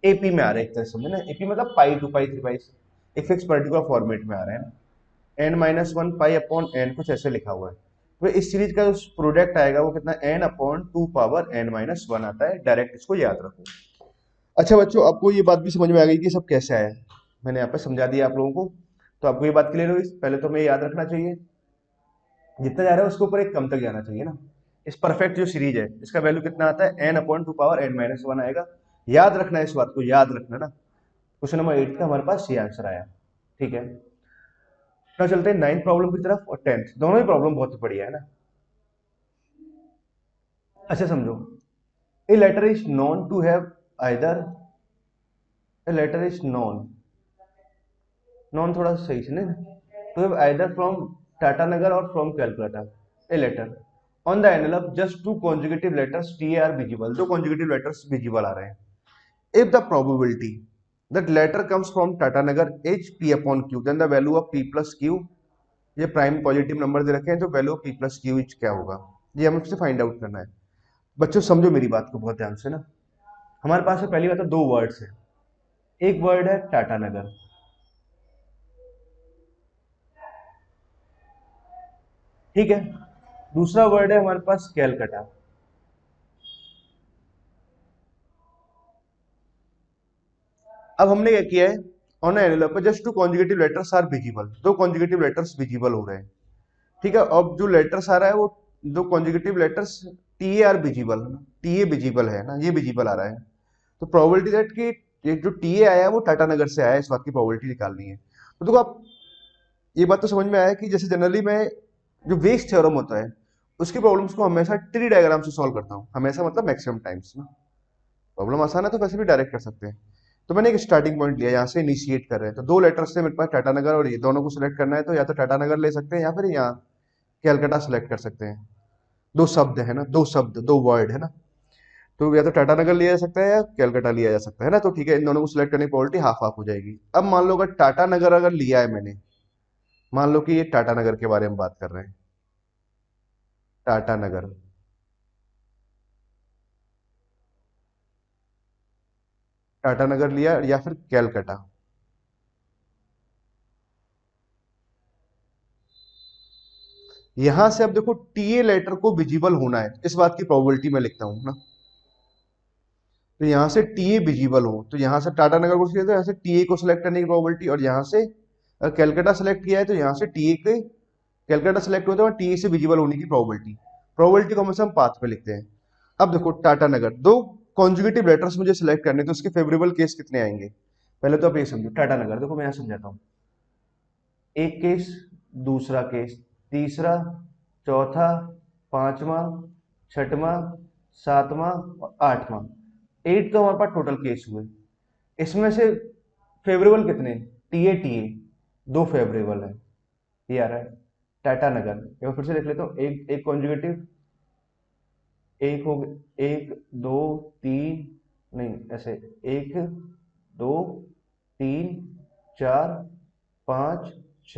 एपी में आ रहा है, एक तरह से समझे ना, एपी मतलब पाई 2 पाई 3 पाई, एक फिक्स पर्टिकुलर फॉर्मेट में आ रहा है ना। n-1 पाई अपॉन n कुछ ऐसे लिखा हुआ है, तो इस सीरीज का जो प्रोडक्ट आएगा वो कितना, n/2 पावर n-1 आता है, डायरेक्ट इसको याद रखो। अच्छा बच्चों, आपको ये बात भी समझ में आ गई कि सब कैसे आया, मैंने यहाँ पे समझा दिया आप लोगों को, तो आपको ये बात क्लियर हुई। पहले तो हमें याद रखना चाहिए, जितना जा रहा है उसके ऊपर एक कम तक जाना चाहिए ना। इस परफेक्ट जो सीरीज है, इसका वैल्यू कितना आता है, n/2 पावर n-1 आएगा। याद रखना है, इस बात को याद रखना ना। क्वेश्चन नंबर 8 का हमारे पास ये आंसर आया। ठीक है, now चलते हैं 9th प्रॉब्लम की तरफ, और 10th, दोनों ही प्रॉब्लम बहुत बढ़िया है ना। अच्छा समझो, a letter is known to have either, a letter is known थोड़ा सही से नहीं, to have either from Tatanagar और from Calcutta, a letter on the envelope just two consecutive letters T are visible, दो consecutive letters visible आ रहे हैं। if the probability that letter comes from Tatanagar is P upon Q, then the value of P plus Q, ये प्राइम पॉजिटिव नंबर दे रखे हैं, तो value of P plus Q क्या होगा, ये हमें उससे फाइंड आउट करना है। बच्चों समझो मेरी बात को बहुत ध्यान से ना, हमारे पास में पहली बात तो दो वर्ड्स है, एक वर्ड है टाटानगर, ठीक है, दूसरा वर्ड है हमारे पास कैलकाटा। अब हमने क्या किया है, ऑन एनवेलप पर just two conjugative letters are visible, दो कॉन्जुगेटिव लेटर्स विजिबल हो रहे हैं। ठीक है, अब जो लेटर्स आ रहा है वो दो conjugative letters T A R visible, T A visible है ना, ये विजिबल आ रहा है, तो प्रोबेबिलिटी दैट कि ये जो टी ए आया है वो टाटानगर से आया है, इस बात की प्रोबेबिलिटी निकालनी है। तो देखो आप, ये बात तो समझ में आया कि जैसे जनरली मैं जो वेक्स थ्योरम होता है उसकी प्रॉब्लम्स को हमेशा ट्री डायग्राम से सॉल्व करता हूँ, हमेशा मतलब मैक्सिमम टाइम्स ना। प्रॉब्लम आसान है तो वैसे भी डायरेक्ट कर सकते हैं। तो मैंने एक स्टार्टिंग पॉइंट लिया, यहाँ से इनिशिएट कर रहे हैं, तो दो लेटर्स से मेरे पास टाटानगर और ये दोनों को सिलेक्ट करना है, तो या तो टाटानगर ले सकते हैं या फिर यहाँ कैलकाटा सेलेक्ट कर सकते हैं। दो शब्द है ना, दो शब्द, दो वर्ड है ना, तो या तो टाटानगर लिया जा सकता है या कैलकाटा लिया जा सकता है ना, तो ठीक है, इन दोनों को सिलेक्ट करने की प्रोबेबिलिटी हाफ हाफ हो जाएगी। अब मान लो अगर टाटानगर अगर लिया है मैंने, मान लो कि ये टाटानगर के बारे में बात कर रहे हैं, टाटानगर, टाटानगर लिया या फिर कैलकाटा, यहां से अब देखो टीए लेटर को विजिबल होना है, इस बात की प्रोबेबिलिटी मैं लिखता हूं ना, तो यहां से टीए विजिबल हो, तो यहां से टाटानगर को सिलेक्ट, तो यहां से टीए को सिलेक्ट करने की प्रोबेबिलिटी, और यहां से कैलकाटा सेलेक्ट किया है तो यहां से टीए के, कैलकाटा सेलेक्ट होता है और टीए से विजिबल होने की प्रोबेबिलिटी, प्रोबेबिलिटी को हमेशा हम पाथ में लिखते हैं। अब देखो टाटानगर, दो कॉन्जुगेटिव लेटर्स मुझे सिलेक्ट करने, तो उसके फेवरेबल केस कितने आएंगे? पहले तो आप ये समझो, टाटानगर देखो मैं यहां समझाता हूँ, एक केस, दूसरा केस, तीसरा, चौथा, पांचवा, छठवां, सातवां और आठवां, 8 तो हमारे पास टोटल केस हुए। इसमें से फेवरेबल कितने, टीए दो फेवरेबल है, ये आ रहा है। टाटा नगर, एक बार फिर से देख लेता हूँ, एक एक कॉन्जुगेटिव, एक हो एक दो तीन, नहीं ऐसे, एक दो तीन चार पाँच छ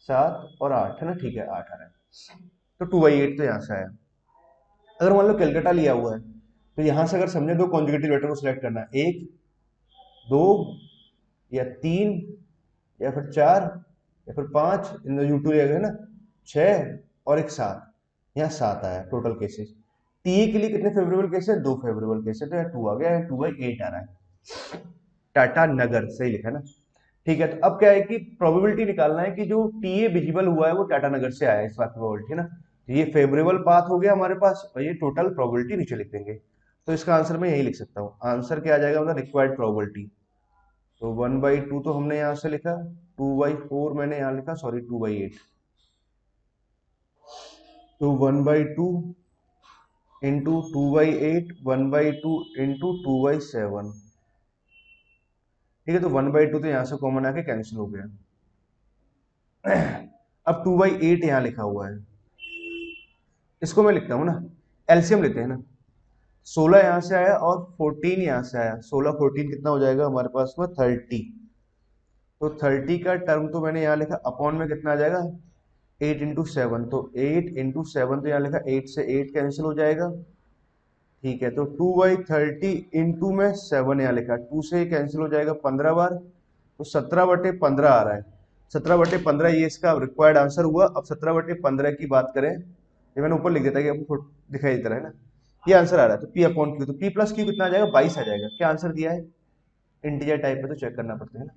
सात और आठ, है ना, ठीक है, आठ आ रहा है। तो 2/8 तो यहाँ से आया। अगर मान लो कैलकाटा लिया हुआ है, तो यहाँ से अगर समझे दो कॉन्जुगेटिव लेटर को सिलेक्ट करना है, एक दो या तीन या फिर चार या फिर पाँच, इन U2 लिया गया ना, छः और एक सात, यहाँ सात आया टोटल केसेस। टीए के लिए कितने फेवरेबल केस है, दो फेवरेबल केस है, तो यहाँ 2 आ गया है, 2/8 आ रहा है। टाटा नगर सही लिखा है ना। ठीक है, तो अब क्या है कि प्रोबेबिलिटी निकालना है कि जो टीए विजिबल हुआ है वो टाटा नगर से आया है, इस बात की प्रोबेबिलिटी है ना। तो ये फेवरेबल पाथ हो गया हमारे पास, और ये टोटल प्रोबेबिलिटी नीचे लिख देंगे। तो इसका आंसर मैं यही लिख सकता हूँ, आंसर क्या आ जाएगा मतलब रिक्वायर्ड प्रोबेबिलिटी। तो 1/2 तो हमने यहाँ से लिखा, 2/4 मैंने यहाँ लिखा, सॉरी 2/8। तो 1/2 इंटू 2/8, 1/2 इंटू 2/7। ठीक है, तो 1/2 तो यहाँ से कॉमन आके कैंसिल हो गया। अब 2/8 यहाँ लिखा हुआ है, इसको मैं लिखता हूँ ना, एलसीएम लेते हैं ना। 16 यहाँ से आया और 14 यहाँ से आया, 16 14 कितना हो जाएगा हमारे पास में 30। तो 30 का टर्म तो मैंने यहाँ लिखा, अपॉन में कितना आ जाएगा, 8 इंटू 7, तो 8 इंटू 7, तो यहाँ लिखा 8 से 8 कैंसिल हो जाएगा। ठीक है, तो 2/30 इंटू में 7 यहाँ लिखा, 2 से कैंसिल हो जाएगा 15 बार, तो 17/15 आ रहा है। 17/15 ये इसका रिक्वायर्ड आंसर हुआ। अब 17/15 की बात करें, ये मैंने ऊपर लिख देता कि आपको दिखाई देता है ना, ये आंसर आ रहा है। तो P/Q, तो P+Q कितना आ जाएगा, 22 आ जाएगा। क्या आंसर दिया है, इंटीजर टाइप में तो चेक करना पड़ता है ना।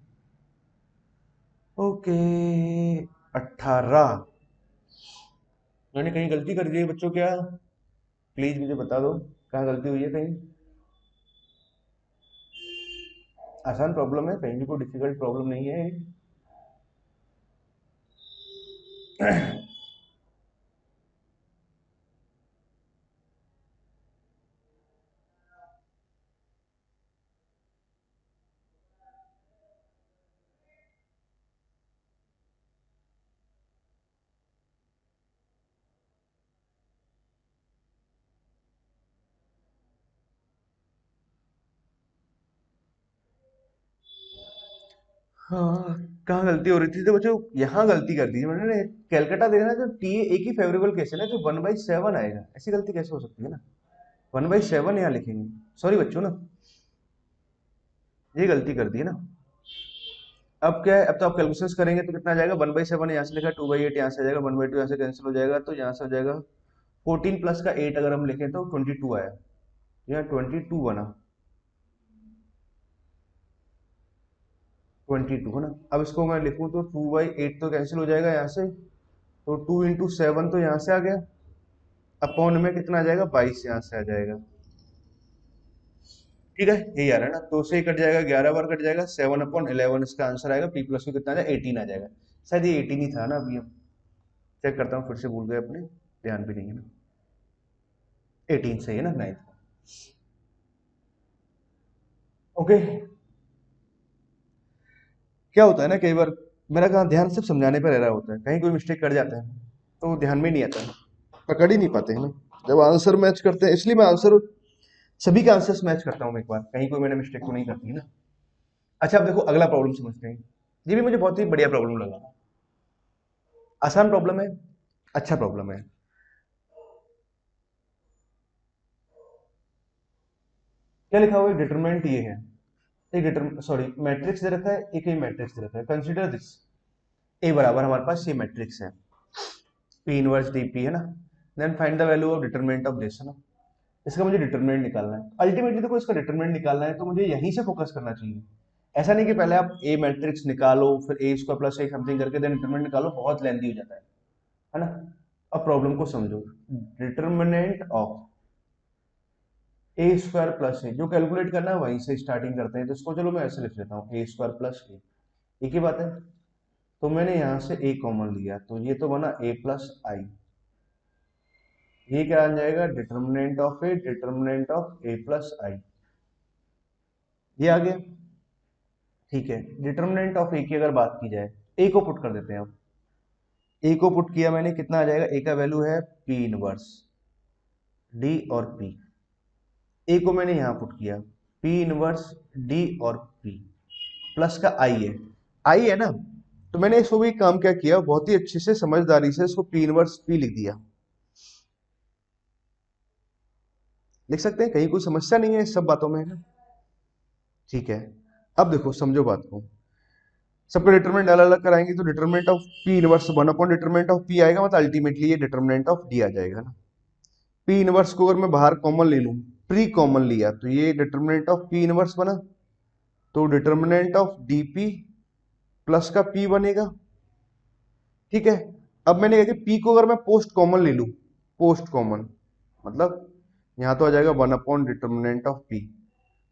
ओके, 18। मैंने कहीं गलती कर दी है बच्चों क्या, प्लीज मुझे बता दो कहाँ गलती हुई है कहीं। आसान प्रॉब्लम है, कहीं भी कोई डिफिकल्ट प्रॉब्लम नहीं है। हाँ, कहाँ गलती हो रही थी, तो बच्चों यहाँ गलती कर दी मैंने। कैलकाटा देखना, तो टी एक ही फेवरेबल केस है ना, तो 1/7 आएगा, ऐसी गलती कैसे हो सकती है ना, 1/7 यहाँ लिखेंगे। सॉरी बच्चों ना, ये गलती कर दी है ना। अब क्या है, अब तो आप कैलकुलेशंस करेंगे तो कितना आ जाएगा, 1/7 यहाँ से लिखा, 2/8 यहाँ से आ जाएगा, 1/2 यहाँ से कैंसिल हो जाएगा, तो यहाँ से हो जाएगा 14 प्लस का 8 अगर हम लिखें तो 22 आया, यहाँ 22 बना, 22 है ना। अब इसको मैं लिखूं तो 2/8 तो कैंसिल हो जाएगा यहाँ से, तो 2 इंटू 7 तो यहाँ से आ गया, अपॉन में कितना आ जाएगा, 22 यहाँ से आ जाएगा। ठीक है, यही आ रहा है ना, तो से ही कट जाएगा, 11 बार कट जाएगा, 7/11 इसका आंसर आएगा। P+Q कितना आ जाएगा, 18 आ जाएगा। शायद ये 18 ही था ना, अभी हम चेक करता हूँ, फिर से भूल गए अपने, ध्यान भी नहीं है ना, 18 सही है ना, 9th। ओके, क्या होता है ना, कई बार मेरा कहाँ ध्यान सिर्फ समझाने पर रह रहा होता है, कहीं कोई मिस्टेक कर जाते हैं तो ध्यान में नहीं आता है, पकड़ ही नहीं पाते हैं ना जब आंसर मैच करते हैं। इसलिए मैं आंसर, सभी के आंसर्स मैच करता हूँ एक बार, कहीं कोई मैंने मिस्टेक तो नहीं करती है ना। अच्छा, अब देखो अगला प्रॉब्लम समझते हैं। ये भी मुझे बहुत ही बढ़िया प्रॉब्लम लगा, आसान प्रॉब्लम है, अच्छा प्रॉब्लम है। क्या लिखा हुआ है, डिटरमिनेंट ये है, एक डिटर्म सॉरी मैट्रिक्स दे रखा है, एक ही मैट्रिक्स दे रखा है, कंसीडर दिस। ए बराबर हमारे पास ये मैट्रिक्स है, P इनवर्स DP है ना, then find the value of determinant of this, है ना। इसका मुझे डिटरमिनेंट निकालना है, अल्टीमेटली देखो इसका डिटरमिनेंट निकालना है तो मुझे यहीं से फोकस करना चाहिए। ऐसा नहीं कि पहले आप ए मैट्रिक्स निकालो, फिर A² + A समथिंग करके देन डिटरमिनेंट निकालो, बहुत लेंथी हो जाता है ना। अब प्रॉब्लम को समझो, डिटरमिनेंट ऑफ A² + A, जो कैलकुलेट करना है वहीं से स्टार्टिंग करते हैं, तो इसको चलो मैं ऐसे लिख लेता हूँ, A² + A, एक ही बात है। तो मैंने यहाँ से A कॉमन लिया, तो ये तो बना A+I, ये क्या आ जाएगा, determinant of A, determinant of A+I, ये आ गया। ठीक है, डिटर्मिनेंट ऑफ ए की अगर बात की जाए, ए को पुट कर देते हैं। अब ए को पुट किया मैंने, कितना आ जाएगा, ए का वैल्यू है पी इनवर्स डी और पी। ए को मैंने यहां पुट किया, पी इनवर्स डी और पी प्लस का आई है ना। तो मैंने इसको भी काम क्या किया, बहुत ही अच्छे से समझदारी से इसको पी इनवर्स पी लिख दिया। लिख सकते हैं, कहीं कोई समस्या नहीं है इस सब बातों में, है ना। ठीक है, अब देखो समझो बात को, सबका डिटरमिनेंट अलग अलग कराएंगे तो determinant of P inverse 1 upon determinant of P आएगा, मतलब अल्टीमेटली ये डिटरमिनेंट ऑफ डी आ जाएगा ना। पी इनवर्स को अगर मैं बाहर कॉमन ले लूं, प्री कॉमन लिया तो ये डिटरमिनेंट ऑफ पी इनवर्स बना, तो डिटरमिनेंट ऑफ डीपी प्लस का पी बनेगा। ठीक है, अब मैंने कहा कि पी को अगर मैं पोस्ट कॉमन ले लूं, पोस्ट कॉमन मतलब यहां तो आ जाएगा 1 अपॉन डिटरमिनेंट ऑफ पी,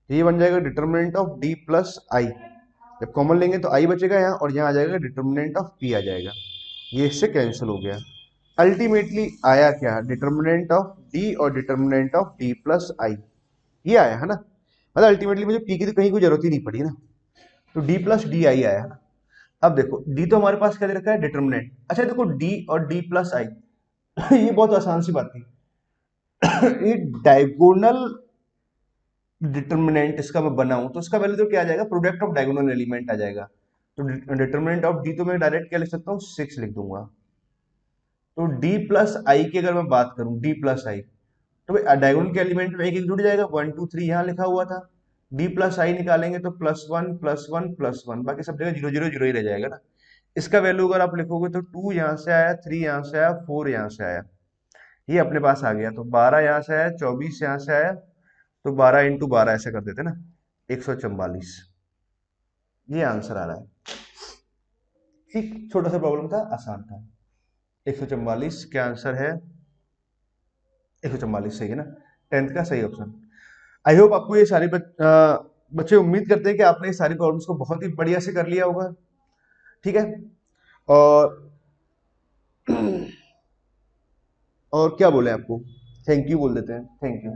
ये बन जाएगा डिटरमिनेंट ऑफ डी प्लस आई। जब कॉमन लेंगे तो आई बचेगा यहाँ, और यहाँ आ जाएगा डिटरमिनेंट ऑफ पी आ जाएगा, ये इससे कैंसिल हो गया। अल्टीमेटली आया क्या, डिटरमिनेंट ऑफ डी और डिटरमिनेंट ऑफ डी प्लस आई, ये आया है ना। मतलब अल्टीमेटली मुझे पी की तो कहीं कोई जरूरत ही नहीं पड़ी ना, तो डी प्लस डी आई आया। अब देखो डी तो हमारे पास क्या दे रखा है, डिटरमिनेंट। अच्छा देखो डी और डी प्लस आई ये बहुत आसान सी बात थी ये डायगोनल डिटर्मिनेंट इसका मैं बनाऊं तो इसका वैल्यू तो क्या आ जाएगा, प्रोडक्ट ऑफ डायगोनल एलिमेंट आ जाएगा। तो डिटर्मिनेंट ऑफ डी तो मैं डायरेक्ट क्या लिख सकता हूँ, 6 लिख दूंगा। तो डी प्लस आई की अगर मैं बात करूं, डी प्लस आई, तो भाई डायगोनल के एलिमेंट में एक एक जुड़ जाएगा, 1 2 3 यहाँ लिखा हुआ था। डी प्लस आई निकालेंगे तो +1 +1 +1, बाकी सब जगह 0 0 0 ही रह जाएगा ना। इसका वैल्यू अगर आप लिखोगे तो 2 यहाँ से आया, 3 यहाँ से आया, 4 यहाँ से आया, ये अपने पास आ गया। तो 12 यहाँ से आया, 24 यहाँ से आया, तो 12 × 12 ऐसे कर देते ना, 144, ये आंसर आ रहा है। एक छोटा सा प्रॉब्लम था, आसान था। 144 क्या आंसर है, 144 सही है ना, 10th का सही ऑप्शन। आई होप आपको ये सारी बच्चे उम्मीद करते हैं कि आपने ये सारी प्रॉब्लम्स को बहुत ही बढ़िया से कर लिया होगा। ठीक है, और और क्या बोले आपको, थैंक यू बोल देते हैं, थैंक यू।